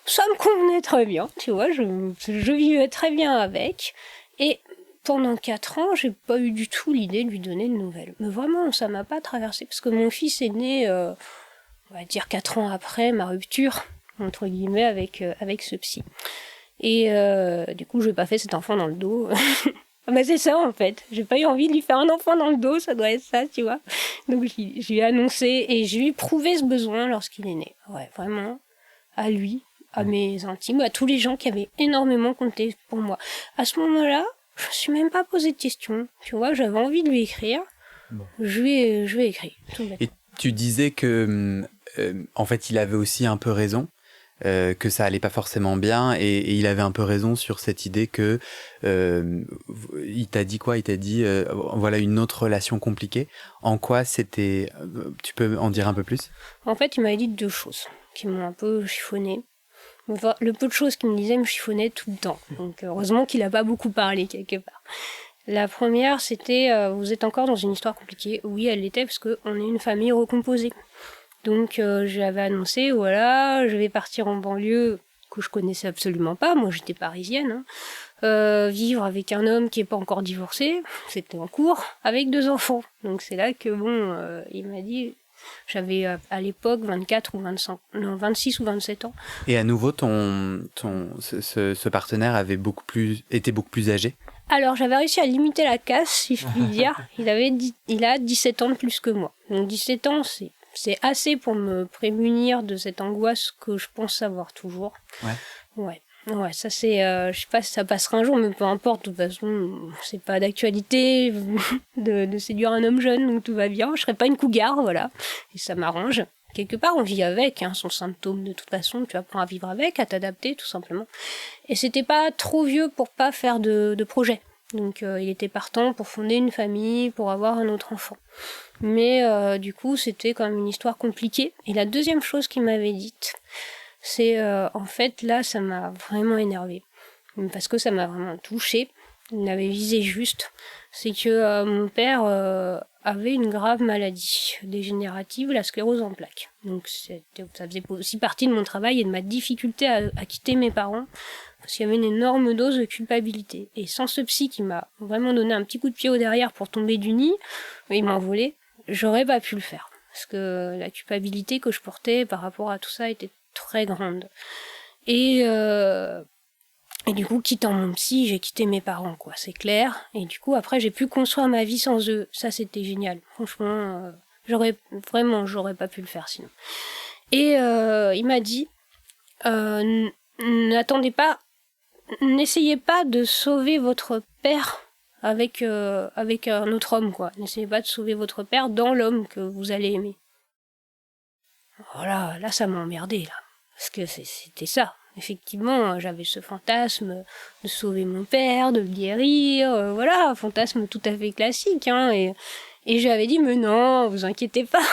Ça me convenait très bien, tu vois, je vivais très bien avec. Et pendant 4 ans, j'ai pas eu du tout l'idée de lui donner de nouvelles. Mais vraiment, ça m'a pas traversé, parce que mon fils est né, on va dire 4 ans après ma rupture, entre guillemets, avec ce psy. Et du coup, je n'ai pas fait cet enfant dans le dos. Bah c'est ça en fait, j'ai pas eu envie de lui faire un enfant dans le dos, ça doit être ça, tu vois. Donc je lui ai annoncé et je lui ai prouvé ce besoin lorsqu'il est né. Ouais, vraiment, à lui, à mes intimes, à tous les gens qui avaient énormément compté pour moi. À ce moment-là, je me suis même pas posé de questions, tu vois, j'avais envie de lui écrire. Bon. Je lui ai écrit. Et tu disais que, en fait, il avait aussi un peu raison. Que ça allait pas forcément bien et il avait un peu raison sur cette idée que il t'a dit quoi ? Il t'a dit voilà une autre relation compliquée. En quoi c'était ? Tu peux en dire un peu plus ? En fait, il m'avait dit 2 choses qui m'ont un peu chiffonné. Enfin, le peu de choses qu'il me disait me chiffonnait tout le temps. Donc heureusement qu'il a pas beaucoup parlé quelque part. La première, c'était vous êtes encore dans une histoire compliquée. Oui, elle l'était parce que on est une famille recomposée. Donc j'avais annoncé, voilà, je vais partir en banlieue que je connaissais absolument pas, moi j'étais parisienne, vivre avec un homme qui est pas encore divorcé, c'était en cours, avec 2 enfants. Donc c'est là que il m'a dit, j'avais à l'époque 24 ou 25, non 26 ou 27 ans. Et à nouveau, ce partenaire était beaucoup plus âgé ? Alors j'avais réussi à limiter la casse, si je puis dire. Il a 17 ans de plus que moi. Donc 17 ans, c'est assez pour me prémunir de cette angoisse que je pense avoir toujours. Ouais, ça c'est... je sais pas si ça passera un jour, mais peu importe. De toute façon, c'est pas d'actualité de séduire un homme jeune, donc tout va bien. Je serai pas une cougar, voilà. Et ça m'arrange. Quelque part, on vit avec, son symptôme. De toute façon, tu apprends à vivre avec, à t'adapter, tout simplement. Et c'était pas trop vieux pour pas faire de projet. Donc il était partant pour fonder une famille, pour avoir un autre enfant. Mais du coup, c'était quand même une histoire compliquée. Et la deuxième chose qu'il m'avait dite, c'est en fait, là, ça m'a vraiment énervée. Parce que ça m'a vraiment touchée. Il m'avait visé juste. C'est que mon père avait une grave maladie dégénérative, la sclérose en plaques. Donc ça faisait aussi partie de mon travail et de ma difficulté à quitter mes parents. Parce qu'il y avait une énorme dose de culpabilité. Et sans ce psy qui m'a vraiment donné un petit coup de pied au derrière pour tomber du nid, il m'a envolé, j'aurais pas pu le faire. Parce que la culpabilité que je portais par rapport à tout ça était très grande. Et du coup, quittant mon psy, j'ai quitté mes parents, quoi, c'est clair. Et du coup, après, j'ai pu construire ma vie sans eux. Ça, c'était génial. Franchement, j'aurais pas pu le faire sinon. Et il m'a dit, n'essayez pas de sauver votre père avec un autre homme, quoi. N'essayez pas de sauver votre père dans l'homme que vous allez aimer. Voilà, là ça m'a emmerdé, là. Parce que c'était ça. Effectivement, j'avais ce fantasme de sauver mon père, de le guérir, voilà, un fantasme tout à fait classique, et j'avais dit, mais non, vous inquiétez pas.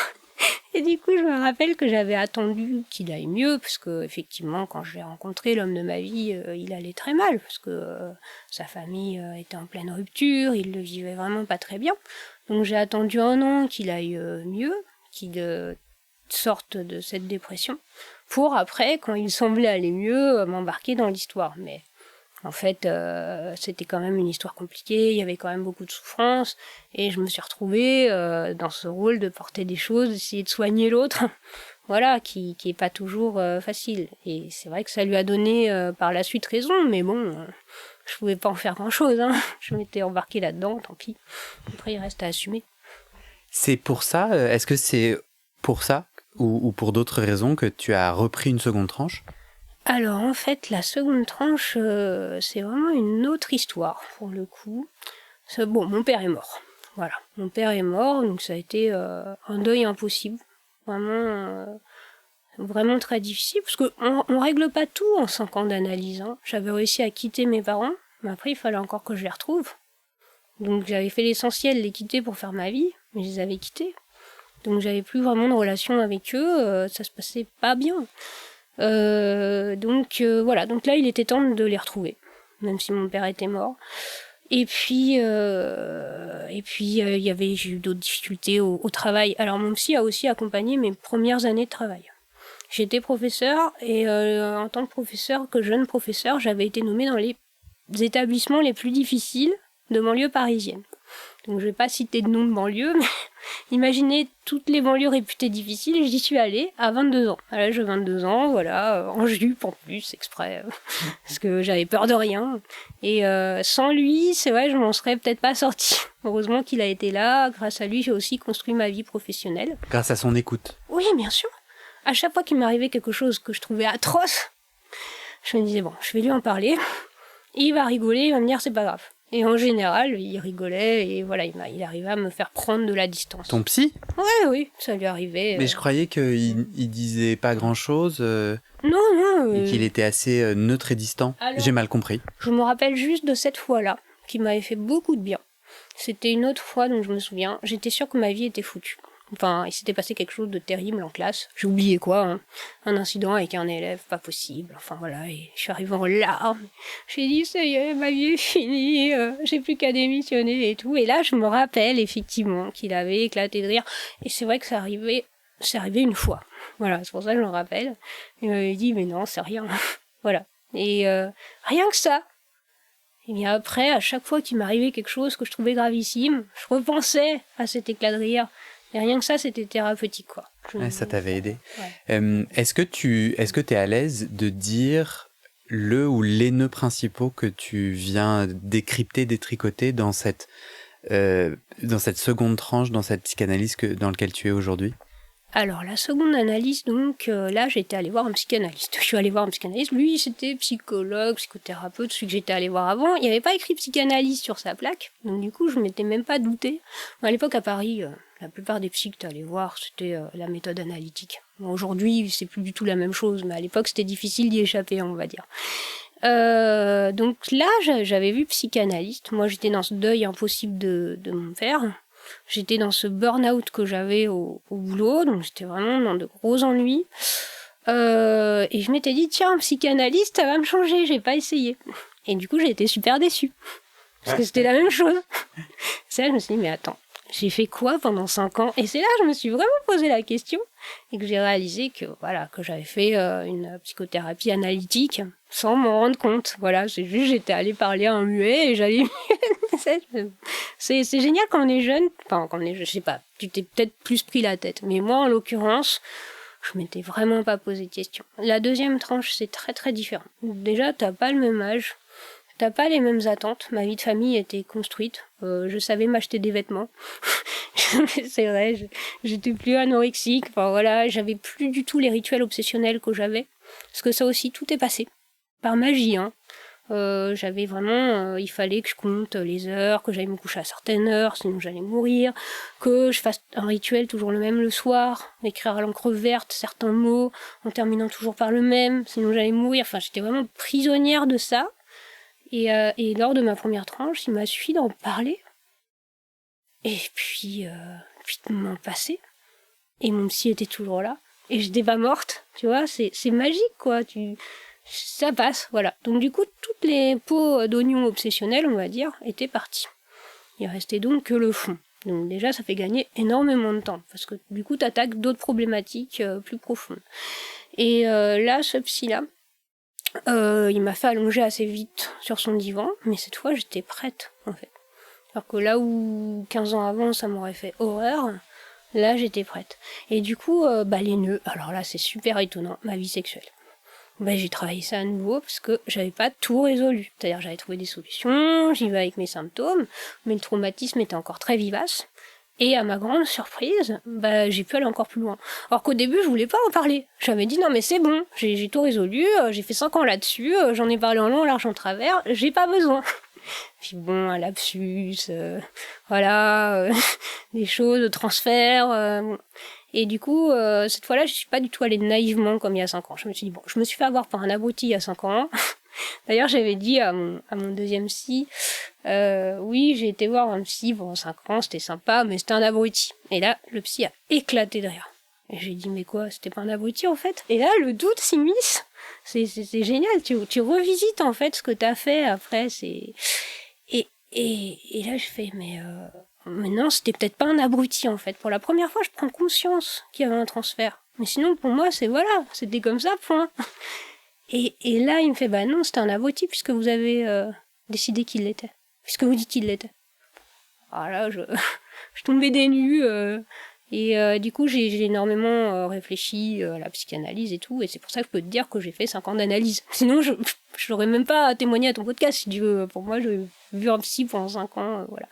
Et du coup, je me rappelle que j'avais attendu qu'il aille mieux, parce que effectivement, quand je l'ai rencontré, l'homme de ma vie, il allait très mal, parce que sa famille était en pleine rupture, il le vivait vraiment pas très bien. Donc j'ai attendu 1 an qu'il aille mieux, qu'il sorte de cette dépression, pour après, quand il semblait aller mieux, m'embarquer dans l'histoire. Mais En fait, c'était quand même une histoire compliquée, il y avait quand même beaucoup de souffrance, et je me suis retrouvée dans ce rôle de porter des choses, d'essayer de soigner l'autre, voilà, qui est pas toujours facile. Et c'est vrai que ça lui a donné par la suite raison, mais bon, je pouvais pas en faire grand-chose, hein. Je m'étais embarquée là-dedans, tant pis. Après, il reste à assumer. C'est pour ça, est-ce que c'est pour ça, ou pour d'autres raisons, que tu as repris une seconde tranche ? Alors en fait, la seconde tranche, c'est vraiment une autre histoire pour le coup. Bon, mon père est mort. Voilà, mon père est mort, donc ça a été un deuil impossible. Vraiment, vraiment très difficile, parce qu'on règle pas tout en 5 ans d'analyse. Hein. J'avais réussi à quitter mes parents, mais après il fallait encore que je les retrouve. Donc j'avais fait l'essentiel, les quitter pour faire ma vie, mais je les avais quittés. Donc j'avais plus vraiment de relation avec eux, ça se passait pas bien. Donc voilà, donc là il était temps de les retrouver, même si mon père était mort. Et puis il y avait, j'ai eu d'autres difficultés au travail. Alors mon psy a aussi accompagné mes premières années de travail. J'étais professeur et en tant que professeur, que jeune professeur, j'avais été nommée dans les établissements les plus difficiles de banlieue parisienne. Donc je vais pas citer de nom de banlieue, mais imaginez toutes les banlieues réputées difficiles, j'y suis allée à 22 ans. À l'âge de 22 ans, voilà, en jupe en plus, exprès, parce que j'avais peur de rien. Et sans lui, c'est vrai, je m'en serais peut-être pas sortie. Heureusement qu'il a été là, grâce à lui, j'ai aussi construit ma vie professionnelle. Grâce à son écoute. Oui, bien sûr. À chaque fois qu'il m'arrivait quelque chose que je trouvais atroce, je me disais, bon, je vais lui en parler, il va rigoler, il va me dire, c'est pas grave. Et en général, il rigolait et voilà, il arrivait à me faire prendre de la distance. Ton psy ? Oui, ça lui arrivait. Mais je croyais qu'il disait pas grand-chose, Non. et qu'il était assez neutre et distant. Alors, j'ai mal compris. Je me rappelle juste de cette fois-là, qui m'avait fait beaucoup de bien. C'était une autre fois dont je me souviens. J'étais sûre que ma vie était foutue. Enfin, il s'était passé quelque chose de terrible en classe. J'ai oublié quoi, hein. Un incident avec un élève, pas possible. Enfin voilà, et je suis arrivée en larmes. J'ai dit, ça y est, ma vie est finie, j'ai plus qu'à démissionner et tout. Et là, je me rappelle effectivement qu'il avait éclaté de rire. Et c'est vrai que c'est arrivé une fois. Voilà, c'est pour ça que je me rappelle. Il m'avait dit, mais non, c'est rien. Voilà. Et rien que ça. Et bien après, à chaque fois qu'il m'arrivait quelque chose que je trouvais gravissime, je repensais à cet éclat de rire. Et rien que ça, c'était thérapeutique, quoi. Ouais, ça t'avait aidé. Ouais. Est-ce que t'es à l'aise de dire le ou les nœuds principaux que tu viens décrypter, détricoter dans cette seconde tranche, dans cette psychanalyse dans laquelle tu es aujourd'hui ? Alors, la seconde analyse, donc, là, j'étais allée voir un psychanalyste. Je suis allée voir un psychanalyste. Lui, c'était psychologue, psychothérapeute, celui que j'étais allée voir avant. Il n'y avait pas écrit psychanalyse sur sa plaque. Donc, du coup, je m'étais même pas doutée. À l'époque, à Paris, la plupart des psys que tu allais voir, c'était la méthode analytique. Bon, aujourd'hui, c'est plus du tout la même chose, mais à l'époque, c'était difficile d'y échapper, on va dire. Donc là, j'avais vu psychanalyste. Moi, j'étais dans ce deuil impossible de mon père. J'étais dans ce burn-out que j'avais au boulot, donc j'étais vraiment dans de gros ennuis. Et je m'étais dit, tiens, un psychanalyste, ça va me changer, j'ai pas essayé. Et du coup, j'ai été super déçue. Parce que c'était la même chose. C'est là, je me suis dit, mais attends, j'ai fait quoi pendant 5 ans ? Et c'est là que je me suis vraiment posé la question et que j'ai réalisé que, voilà, que j'avais fait une psychothérapie analytique sans m'en rendre compte. Voilà, j'étais allée parler à un muet et j'allais... c'est génial quand on est jeune. Enfin, quand on est jeune, je sais pas, tu t'es peut-être plus pris la tête. Mais moi, en l'occurrence, je m'étais vraiment pas posé de questions. La deuxième tranche, c'est très très différent. Déjà, t'as pas le même âge. T'as pas les mêmes attentes. Ma vie de famille était construite. Je savais m'acheter des vêtements. C'est vrai, j'étais plus anorexique. Enfin voilà, j'avais plus du tout les rituels obsessionnels que j'avais. Parce que ça aussi, tout est passé. Par magie, hein. J'avais vraiment... il fallait que je compte les heures, que j'aille me coucher à certaines heures, sinon j'allais mourir. Que je fasse un rituel toujours le même le soir. Écrire à l'encre verte certains mots, en terminant toujours par le même, sinon j'allais mourir. Enfin, j'étais vraiment prisonnière de ça. Et lors de ma première tranche, il m'a suffi d'en parler. Et puis de m'en passer. Et mon psy était toujours là. Et j'étais pas morte, tu vois, c'est magique, quoi. Ça passe, voilà. Donc du coup, toutes les peaux d'oignons obsessionnels, on va dire, étaient parties. Il restait donc que le fond. Donc déjà, ça fait gagner énormément de temps. Parce que du coup, t'attaques d'autres problématiques plus profondes. Et là, ce psy-là, Il m'a fait allonger assez vite sur son divan, mais cette fois j'étais prête en fait. Alors que là où 15 ans avant ça m'aurait fait horreur, là j'étais prête. Et du coup, les nœuds, alors là c'est super étonnant, ma vie sexuelle. J'ai travaillé ça à nouveau parce que j'avais pas tout résolu. C'est-à-dire j'avais trouvé des solutions, j'y vais avec mes symptômes, mais le traumatisme était encore très vivace. Et à ma grande surprise, j'ai pu aller encore plus loin. Alors qu'au début, je voulais pas en parler. J'avais dit non mais c'est bon, j'ai tout résolu, j'ai fait 5 ans là-dessus, j'en ai parlé en long, en large, en travers, j'ai pas besoin. Puis bon, un lapsus, des choses, de transfert. Bon. Et du coup, cette fois-là, je suis pas du tout allée naïvement comme il y a 5 ans. Je me suis dit, bon, je me suis fait avoir par un abruti il y a 5 ans. D'ailleurs, j'avais dit à mon deuxième psy, oui, j'ai été voir un psy pendant 5 ans, c'était sympa, mais c'était un abruti. Et là, le psy a éclaté de rire. Et j'ai dit, mais quoi, c'était pas un abruti en fait? Et là, le doute s'immisce. C'est génial, tu revisites en fait ce que t'as fait après, Et là, je fais, mais non, c'était peut-être pas un abruti en fait. Pour la première fois, je prends conscience qu'il y avait un transfert. Mais sinon, pour moi, c'était comme ça, point. Et là, il me fait, non, c'était un abruti puisque vous avez décidé qu'il l'était. Puisque vous dites qu'il l'était. Alors là, je tombais des nues. Et du coup, j'ai énormément réfléchi à la psychanalyse et tout. Et c'est pour ça que je peux te dire que j'ai fait 5 ans d'analyse. Sinon, je n'aurais même pas témoigné à ton podcast, si tu veux. Pour moi, j'ai vu un psy pendant 5 ans. Voilà.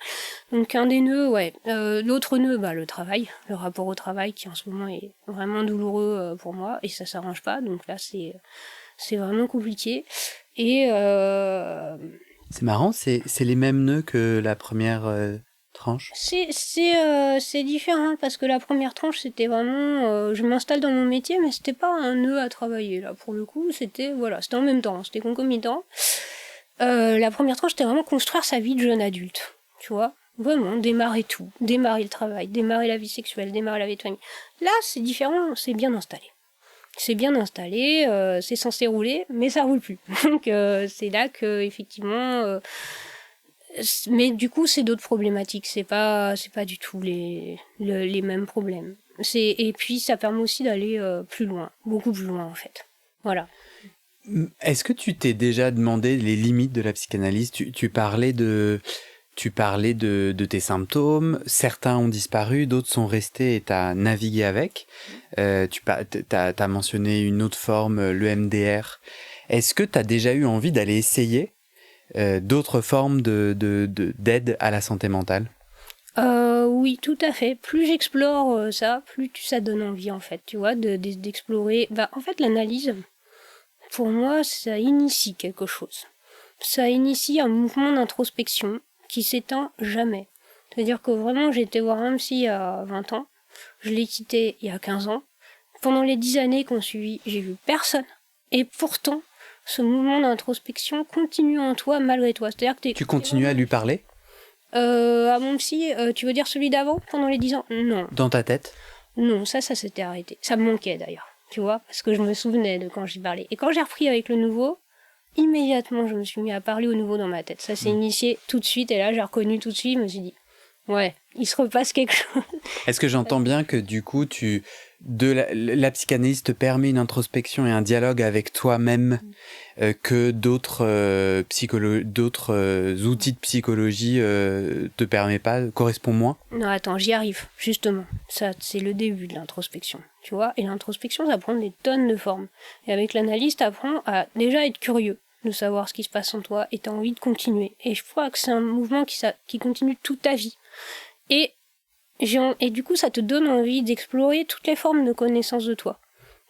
Donc, un des nœuds, ouais. L'autre nœud, le travail. Le rapport au travail qui, en ce moment, est vraiment douloureux pour moi. Et ça s'arrange pas. Donc là, c'est vraiment compliqué. Et... C'est marrant, c'est les mêmes nœuds que la première tranche. C'est différent parce que la première tranche c'était vraiment je m'installe dans mon métier, mais c'était pas un nœud à travailler là pour le coup, c'était en même temps, c'était concomitant. La première tranche c'était vraiment construire sa vie de jeune adulte, tu vois, vraiment démarrer tout, démarrer le travail, démarrer la vie sexuelle, démarrer la vie de famille. Là c'est différent, c'est bien installé. C'est bien installé, c'est censé rouler, mais ça roule plus. Donc c'est là que effectivement mais du coup, c'est d'autres problématiques. C'est pas du tout les mêmes problèmes. Et puis, ça permet aussi d'aller plus loin, beaucoup plus loin en fait. Voilà. Est-ce que tu t'es déjà demandé les limites de la psychanalyse? Tu parlais de tes symptômes. Certains ont disparu, d'autres sont restés et t'as navigué avec. T'as mentionné une autre forme, le MDR. Est-ce que t'as déjà eu envie d'aller essayer d'autres formes d'aide à la santé mentale? Oui, tout à fait. Plus j'explore ça, plus ça donne envie en fait, tu vois, d'explorer. En fait, l'analyse, pour moi, ça initie quelque chose. Ça initie un mouvement d'introspection qui s'éteint jamais. C'est-à-dire que vraiment, j'ai été voir un psy à 20 ans, je l'ai quitté il y a 15 ans. Pendant les 10 années qu'on suivit, j'ai vu personne. Et pourtant, ce mouvement d'introspection continue en toi malgré toi. C'est-à-dire que tu continues à lui parler? À mon psy, tu veux dire celui d'avant, pendant les 10 ans? Non. Dans ta tête? Non, ça s'était arrêté. Ça me manquait d'ailleurs, tu vois, parce que je me souvenais de quand j'y parlais. Et quand j'ai repris avec le nouveau, immédiatement je me suis mis à parler au nouveau dans ma tête. Ça s'est initié tout de suite, et là j'ai reconnu tout de suite, je me suis dit, ouais, il se repasse quelque chose. Est-ce que j'entends bien que du coup, la psychanalyse te permet une introspection et un dialogue avec toi-même que d'autres outils de psychologie te permettent pas, correspond moins? Non, attends, j'y arrive, justement. Ça, c'est le début de l'introspection, tu vois. Et l'introspection, ça prend des tonnes de formes. Et avec l'analyse, t'apprends à déjà être curieux de savoir ce qui se passe en toi et t'as envie de continuer. Et je crois que c'est un mouvement qui continue toute ta vie. Et du coup, ça te donne envie d'explorer toutes les formes de connaissance de toi.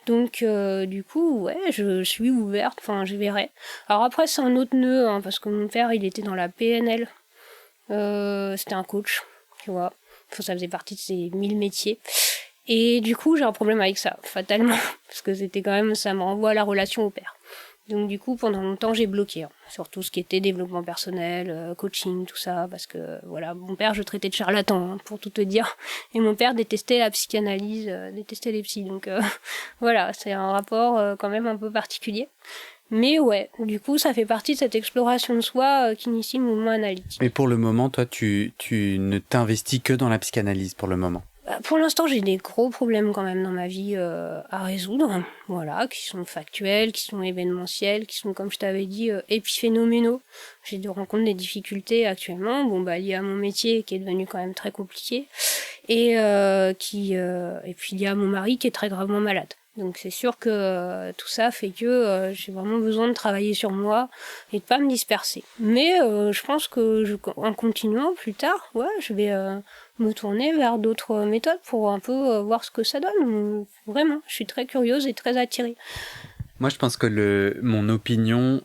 Donc, du coup, ouais, je suis ouverte, je verrai. Alors après, c'est un autre nœud, parce que mon père, il était dans la PNL. C'était un coach, tu vois. Ça faisait partie de ses 1000 métiers. Et du coup, j'ai un problème avec ça, fatalement. Parce que ça me renvoie à la relation au père. Donc du coup, pendant longtemps, j'ai bloqué sur tout ce qui était développement personnel, coaching, tout ça, parce que voilà, mon père, je traitais de charlatan, pour tout te dire, et mon père détestait la psychanalyse, détestait les psys, donc voilà, c'est un rapport quand même un peu particulier. Mais ouais, du coup, ça fait partie de cette exploration de soi qui initie le mouvement analytique. Mais pour le moment, toi, tu ne t'investis que dans la psychanalyse pour le moment? Pour l'instant, j'ai des gros problèmes quand même dans ma vie à résoudre, voilà, qui sont factuels, qui sont événementiels, qui sont, comme je t'avais dit, épiphénoménaux. J'ai de rencontre des difficultés actuellement, liées à mon métier qui est devenu quand même très compliqué, et puis liées à mon mari qui est très gravement malade. Donc c'est sûr que tout ça fait que j'ai vraiment besoin de travailler sur moi et de pas me disperser. Mais je pense que en continuant plus tard, je vais me tourner vers d'autres méthodes pour un peu voir ce que ça donne. Vraiment, je suis très curieuse et très attirée. Moi, je pense que l'opinion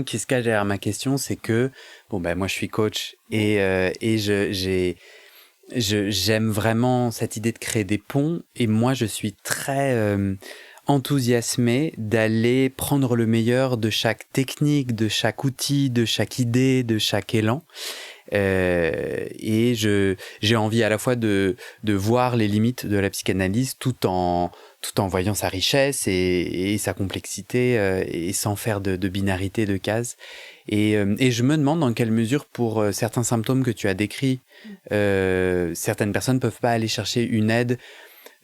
qui se cache derrière ma question, c'est que moi je suis coach et j'aime vraiment cette idée de créer des ponts, et moi je suis très enthousiasmé d'aller prendre le meilleur de chaque technique, de chaque outil, de chaque idée, de chaque élan. Et j'ai envie à la fois de voir les limites de la psychanalyse tout en voyant sa richesse et sa complexité, et sans faire de binarité, de cases. Et je me demande dans quelle mesure, pour certains symptômes que tu as décrits, certaines personnes peuvent pas aller chercher une aide,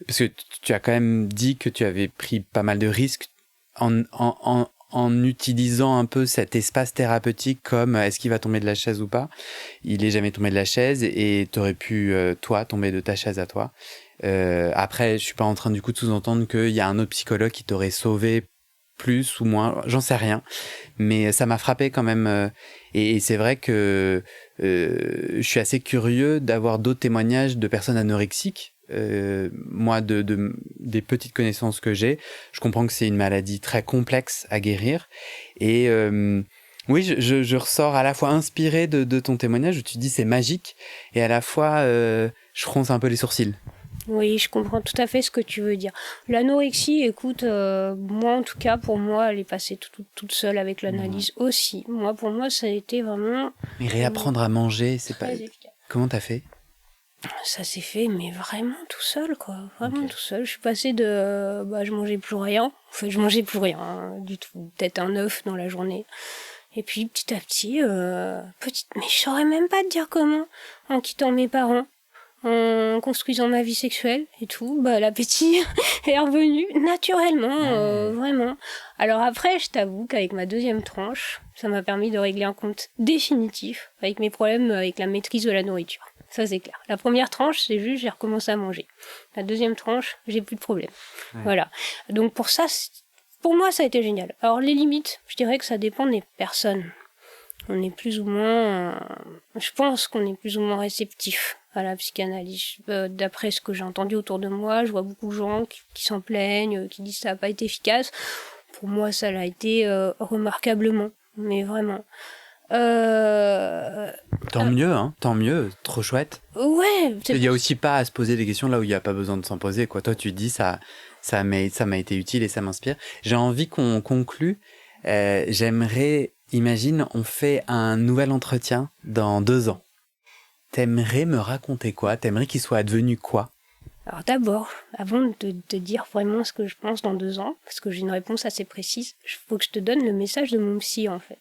parce que tu as quand même dit que tu avais pris pas mal de risques en utilisant un peu cet espace thérapeutique, comme est-ce qu'il va tomber de la chaise ou pas. Il est jamais tombé de la chaise, et t'aurais pu toi tomber de ta chaise à toi. Après, je suis pas en train du coup de sous-entendre qu'il y a un autre psychologue qui t'aurait sauvé plus ou moins, j'en sais rien, mais ça m'a frappé quand même, et c'est vrai que je suis assez curieux d'avoir d'autres témoignages de personnes anorexiques. Moi, des petites connaissances que j'ai, je comprends que c'est une maladie très complexe à guérir, et oui, je ressors à la fois inspiré de ton témoignage où tu dis c'est magique, et à la fois je fronce un peu les sourcils. Oui, je comprends tout à fait ce que tu veux dire. L'anorexie, écoute, moi en tout cas, pour moi, elle est passée toute seule avec l'analyse aussi. Pour moi, ça a été vraiment... Mais réapprendre à manger, c'est pas... efficace. Comment t'as fait ? Ça s'est fait, mais vraiment tout seul, quoi. Vraiment tout seul. Je suis passée de... je mangeais plus rien. Enfin, je mangeais plus rien du tout. Peut-être un œuf dans la journée. Et puis, petit à petit, mais je saurais même pas te dire comment, en quittant mes parents, en construisant ma vie sexuelle et tout, l'appétit est revenu naturellement, vraiment. Alors après, je t'avoue qu'avec ma deuxième tranche, ça m'a permis de régler un compte définitif avec mes problèmes avec la maîtrise de la nourriture. Ça, c'est clair. La première tranche, c'est juste, j'ai recommencé à manger. La deuxième tranche, j'ai plus de problème. Ouais. Voilà. Donc pour ça, pour moi, ça a été génial. Alors les limites, je dirais que ça dépend des personnes. On est plus ou moins... je pense qu'on est plus ou moins réceptif à la psychanalyse. D'après ce que j'ai entendu autour de moi, je vois beaucoup de gens qui s'en plaignent, qui disent que ça n'a pas été efficace. Pour moi, ça l'a été remarquablement, mais vraiment. Tant mieux, trop chouette. Ouais. Il n'y a aussi pas à se poser des questions là où il n'y a pas besoin de s'en poser, quoi. Toi, tu dis ça m'a été utile et ça m'inspire. J'ai envie qu'on conclue. J'aimerais, imagine, on fait un nouvel entretien dans 2 ans. T'aimerais me raconter quoi ? T'aimerais qu'il soit advenu quoi ? Alors d'abord, avant de te dire vraiment ce que je pense dans 2 ans, parce que j'ai une réponse assez précise, il faut que je te donne le message de mon psy, en fait.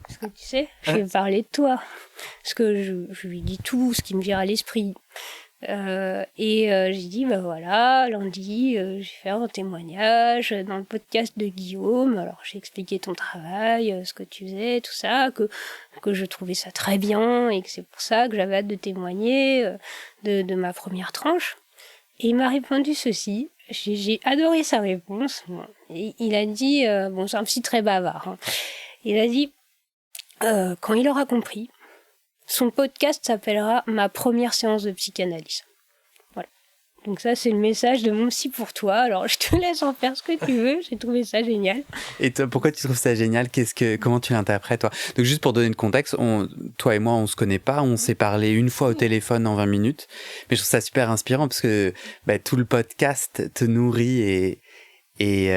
Parce que tu sais, je vais parler de toi. Parce que je lui dis tout ce qui me vient à l'esprit. J'ai dit, voilà, lundi, je vais faire un témoignage dans le podcast de Guillaume. Alors, j'ai expliqué ton travail, ce que tu faisais, tout ça, que je trouvais ça très bien et que c'est pour ça que j'avais hâte de témoigner de ma première tranche. Et il m'a répondu ceci. J'ai adoré sa réponse. Et il a dit, c'est un psy très bavard, hein. Il a dit, quand il aura compris, son podcast s'appellera « Ma première séance de psychanalyse ». Voilà. Donc ça, c'est le message de mon psy pour toi. Alors, je te laisse en faire ce que tu veux. J'ai trouvé ça génial. Et toi, pourquoi tu trouves ça génial ? Comment tu l'interprètes, toi ? Donc, juste pour donner le contexte, toi et moi, on se connaît pas. On s'est parlé une fois au téléphone en 20 minutes. Mais je trouve ça super inspirant parce que tout le podcast te nourrit et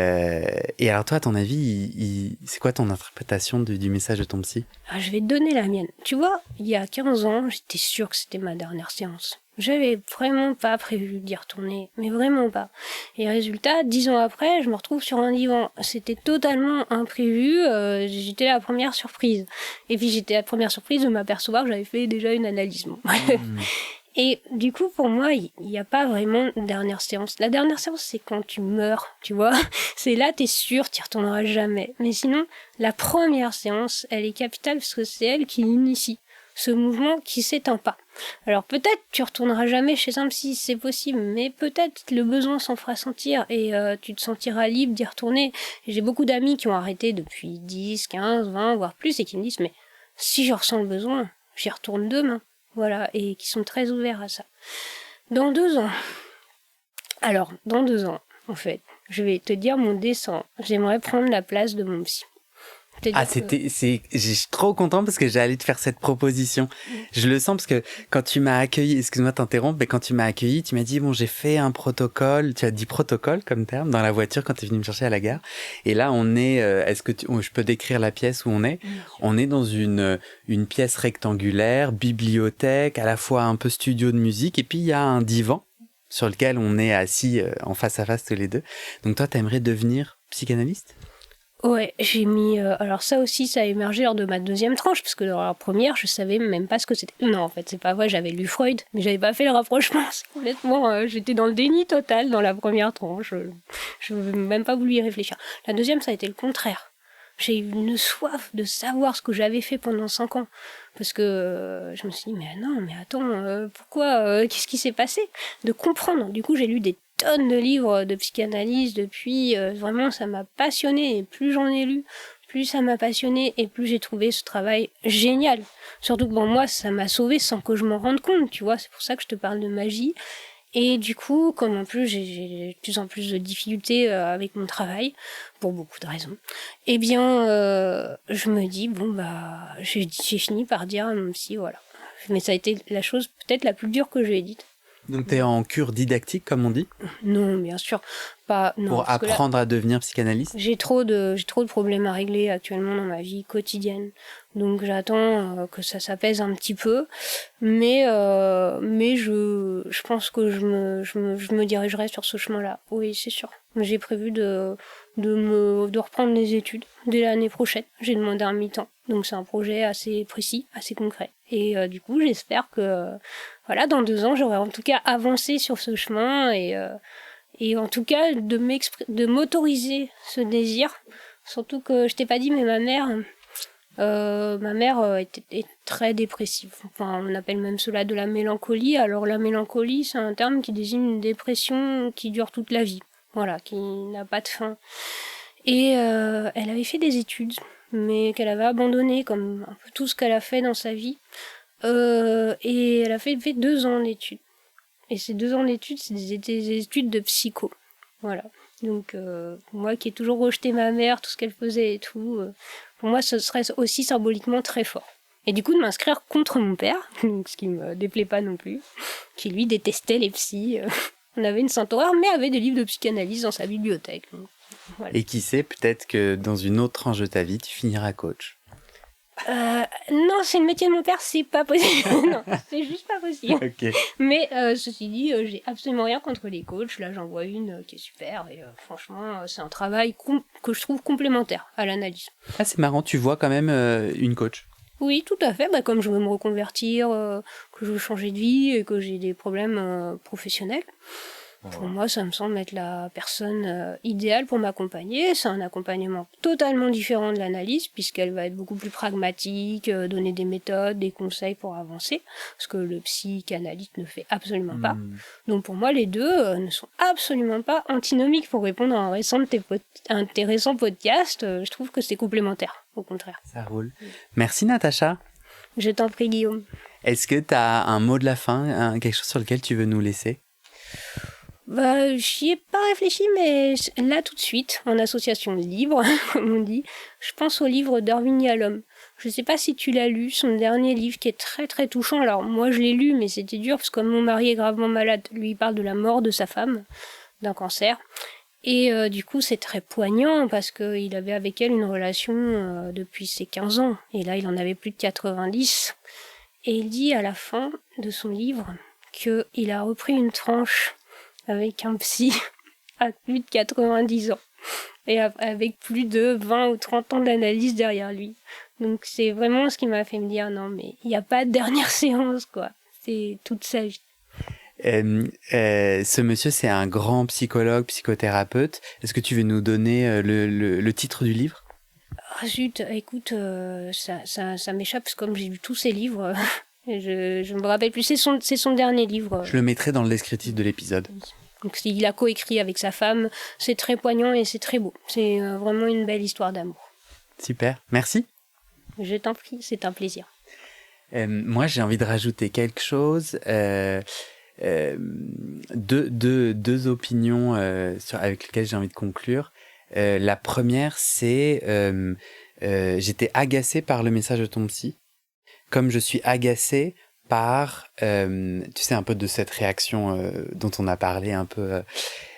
alors toi, à ton avis, c'est quoi ton interprétation du message de ton psy ? Je vais te donner la mienne. Tu vois, il y a 15 ans, j'étais sûre que c'était ma dernière séance. J'avais vraiment pas prévu d'y retourner, mais vraiment pas. Et résultat, 10 ans après, je me retrouve sur un divan. C'était totalement imprévu, j'étais la première surprise. Et puis j'étais la première surprise de m'apercevoir que j'avais fait déjà une analyse. Et du coup, pour moi, il n'y a pas vraiment de dernière séance. La dernière séance, c'est quand tu meurs, tu vois. C'est là, t'es sûr, t'y retourneras jamais. Mais sinon, la première séance, elle est capitale parce que c'est elle qui initie ce mouvement qui s'éteint pas. Alors peut-être tu retourneras jamais chez un psy, c'est possible, mais peut-être le besoin s'en fera sentir et tu te sentiras libre d'y retourner. Et j'ai beaucoup d'amis qui ont arrêté depuis 10, 15, 20, voire plus, et qui me disent, mais si je ressens le besoin, j'y retourne demain. Voilà, et qui sont très ouverts à ça. Dans 2 ans, en fait, je vais te dire mon dessin. J'aimerais prendre la place de mon psy. Je suis trop content parce que j'allais te faire cette proposition. Je le sens parce que quand tu m'as accueilli, excuse-moi de t'interrompre, mais quand tu m'as accueilli, tu m'as dit, bon, j'ai fait un protocole, tu as dit protocole comme terme, dans la voiture quand tu es venu me chercher à la gare. Et là, on est, je peux décrire la pièce où on est? On est dans une pièce rectangulaire, bibliothèque, à la fois un peu studio de musique, et puis il y a un divan sur lequel on est assis en face à face tous les deux. Donc toi, t'aimerais devenir psychanalyste? Ouais, j'ai mis... alors ça aussi, ça a émergé lors de ma deuxième tranche, parce que dans la première, je savais même pas ce que c'était. Non, en fait, c'est pas vrai, j'avais lu Freud, mais j'avais pas fait le rapprochement. Honnêtement, j'étais dans le déni total dans la première tranche. Je n'ai même pas voulu y réfléchir. La deuxième, ça a été le contraire. J'ai eu une soif de savoir ce que j'avais fait pendant 5 ans. Parce que je me suis dit, mais non, mais attends, pourquoi qu'est-ce qui s'est passé? De comprendre. Du coup, j'ai lu des tonnes de livres de psychanalyse depuis. Vraiment, ça m'a passionnée. Et plus j'en ai lu, plus ça m'a passionnée et plus j'ai trouvé ce travail génial. Surtout que bon, moi, ça m'a sauvée sans que je m'en rende compte, tu vois. C'est pour ça que je te parle de magie. Et du coup, comme en plus j'ai de plus en plus de difficultés avec mon travail, pour beaucoup de raisons, eh bien, je me dis, bon, bah, j'ai fini par dire à mon psy, voilà. Mais ça a été la chose peut-être la plus dure que j'ai dite. Donc t'es en cure didactique, comme on dit? Non, bien sûr. Pas, non, pour apprendre à devenir psychanalyste? J'ai trop de problèmes à régler actuellement dans ma vie quotidienne. Donc j'attends que ça s'apaise un petit peu. Mais je pense que je me dirigerai sur ce chemin-là. Oui, c'est sûr. J'ai prévu de reprendre les études dès l'année prochaine. J'ai demandé un mi-temps. Donc c'est un projet assez précis, assez concret. Et du coup, j'espère que voilà, dans 2 ans, j'aurai en tout cas avancé sur ce chemin et en tout cas de m'autoriser ce désir. Surtout que je t'ai pas dit, mais ma mère est très dépressive. Enfin, on appelle même cela de la mélancolie. Alors la mélancolie, c'est un terme qui désigne une dépression qui dure toute la vie. Voilà, qui n'a pas de fin. Et elle avait fait des études, mais qu'elle avait abandonnées, comme un peu tout ce qu'elle a fait dans sa vie. Et elle a fait 2 ans d'études. Et ces 2 ans d'études, c'était des études de psycho. Voilà. Donc, moi qui ai toujours rejeté ma mère, tout ce qu'elle faisait et tout, pour moi, ce serait aussi symboliquement très fort. Et du coup, de m'inscrire contre mon père, ce qui me déplaît pas non plus, qui lui détestait les psys. On avait une sainte horreur, mais avait des livres de psychanalyse dans sa bibliothèque. Donc, voilà. Et qui sait, peut-être que dans une autre tranche de ta vie, tu finiras coach. Non, c'est le métier de mon père, c'est pas possible. Non, c'est juste pas possible. Okay. Mais ceci dit, j'ai absolument rien contre les coachs. Là, j'en vois une qui est super et franchement, c'est un travail que je trouve complémentaire à l'analyse. Ah, c'est marrant, tu vois quand même une coach. Oui, tout à fait. Bah, comme je veux me reconvertir, que je veux changer de vie et que j'ai des problèmes professionnels. Pour moi, ça me semble être la personne idéale pour m'accompagner. C'est un accompagnement totalement différent de l'analyse, puisqu'elle va être beaucoup plus pragmatique, donner des méthodes, des conseils pour avancer, ce que le psychanalyste ne fait absolument pas. Donc pour moi, les deux ne sont absolument pas antinomiques. Pour répondre à un récent podcast, je trouve que c'est complémentaire, au contraire. Ça roule. Merci Natacha. Je t'en prie, Guillaume. Est-ce que tu as un mot de la fin, quelque chose sur lequel tu veux nous laisser ? Bah, j'y ai pas réfléchi, mais là, tout de suite, en association libre, comme on dit, je pense au livre d'Irving Yalom. Je sais pas si tu l'as lu, son dernier livre qui est très très touchant. Alors, moi, je l'ai lu, mais c'était dur, parce que comme mon mari est gravement malade, lui, il parle de la mort de sa femme, d'un cancer. Et du coup, c'est très poignant, parce qu'il avait avec elle une relation depuis ses 15 ans. Et là, il en avait plus de 90. Et il dit à la fin de son livre qu'il a repris une tranche avec un psy à plus de 90 ans et avec plus de 20 ou 30 ans d'analyse derrière lui. Donc c'est vraiment ce qui m'a fait me dire non mais il n'y a pas de dernière séance quoi. c'est toute sa vie. Ce monsieur, c'est un grand psychologue, psychothérapeute. Est-ce que tu veux nous donner le titre du livre ? Ah zut, écoute, ça m'échappe, parce que comme j'ai lu tous ses livres, je me rappelle plus. C'est son dernier livre. Je le mettrai dans le descriptif de l'épisode. Donc, il a coécrit avec sa femme. C'est très poignant et c'est très beau. C'est vraiment une belle histoire d'amour. Super, merci. Je t'en prie, c'est un plaisir. Moi, j'ai envie de rajouter quelque chose. Deux opinions avec lesquelles j'ai envie de conclure. La première, c'est j'étais agacée par le message de ton psy, comme je suis agacée par, tu sais, un peu de cette réaction dont on a parlé un peu,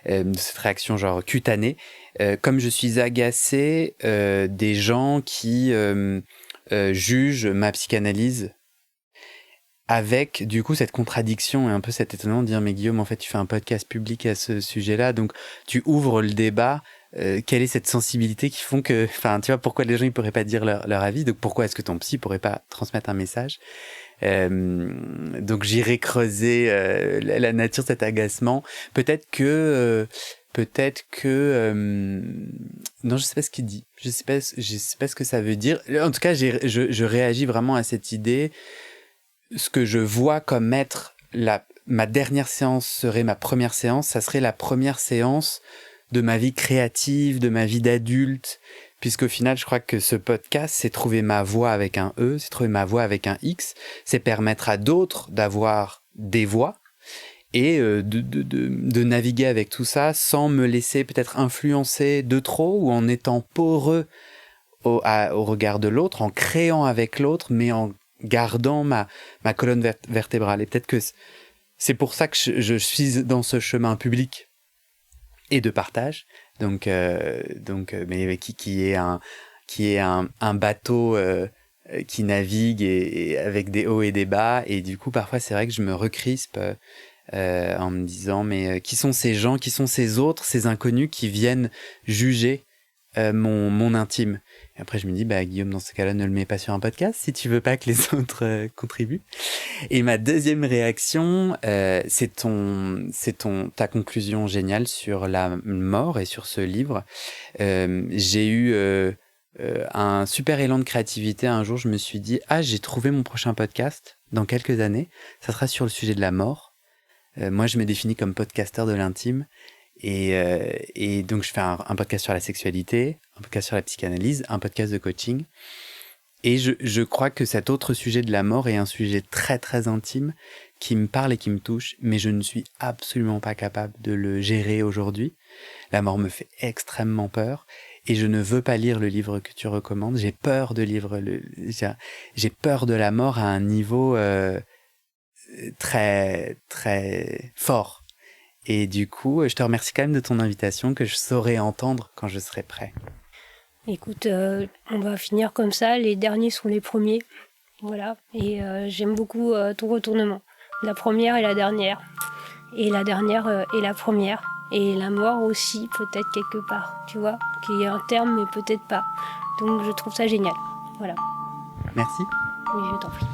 de cette réaction genre cutanée, comme je suis agacée des gens qui jugent ma psychanalyse, avec du coup cette contradiction et un peu cet étonnement de dire mais Guillaume, en fait tu fais un podcast public à ce sujet-là, donc tu ouvres le débat. Quelle est cette sensibilité qui font que, enfin, tu vois, pourquoi les gens ils pourraient pas dire leur avis, donc pourquoi est-ce que ton psy pourrait pas transmettre un message? Donc j'irai creuser la nature de cet agacement. Peut-être que non, je sais pas ce qu'il dit. Je sais pas ce que ça veut dire. En tout cas, je réagis vraiment à cette idée. Ce que je vois comme être ma dernière séance serait ma première séance. Ça serait la première séance de ma vie créative, de ma vie d'adulte, puisqu'au final, je crois que ce podcast, c'est trouver ma voix avec un E, c'est trouver ma voix avec un X, c'est permettre à d'autres d'avoir des voix et de naviguer avec tout ça sans me laisser peut-être influencer de trop ou en étant poreux au regard de l'autre, en créant avec l'autre, mais en gardant ma colonne vertébrale. Et peut-être que c'est pour ça que je suis dans ce chemin public et de partage, donc mais qui est un bateau qui navigue et avec des hauts et des bas, et du coup parfois c'est vrai que je me recrispe en me disant mais qui sont ces gens, qui sont ces autres, ces inconnus qui viennent juger mon intime. Et après je me dis Guillaume, dans ce cas-là ne le mets pas sur un podcast si tu veux pas que les autres contribuent. Et ma deuxième réaction, c'est ta conclusion géniale sur la mort et sur ce livre. J'ai eu un super élan de créativité. Un jour, je me suis dit, j'ai trouvé mon prochain podcast dans quelques années. Ça sera sur le sujet de la mort. Moi, je me définis comme podcasteur de l'intime. Et donc, je fais un podcast sur la sexualité, un podcast sur la psychanalyse, un podcast de coaching. Et je crois que cet autre sujet de la mort est un sujet très très intime qui me parle et qui me touche, mais je ne suis absolument pas capable de le gérer aujourd'hui. La mort me fait extrêmement peur et je ne veux pas lire le livre que tu recommandes. J'ai peur de j'ai peur de la mort à un niveau très très fort. Et du coup, je te remercie quand même de ton invitation que je saurai entendre quand je serai prêt. Écoute, on va finir comme ça, les derniers sont les premiers, voilà, et j'aime beaucoup ton retournement, la première et la dernière et la première, et la mort aussi peut-être quelque part, tu vois, qu'il y a un terme mais peut-être pas, donc je trouve ça génial, voilà. Merci. Oui, je t'en prie.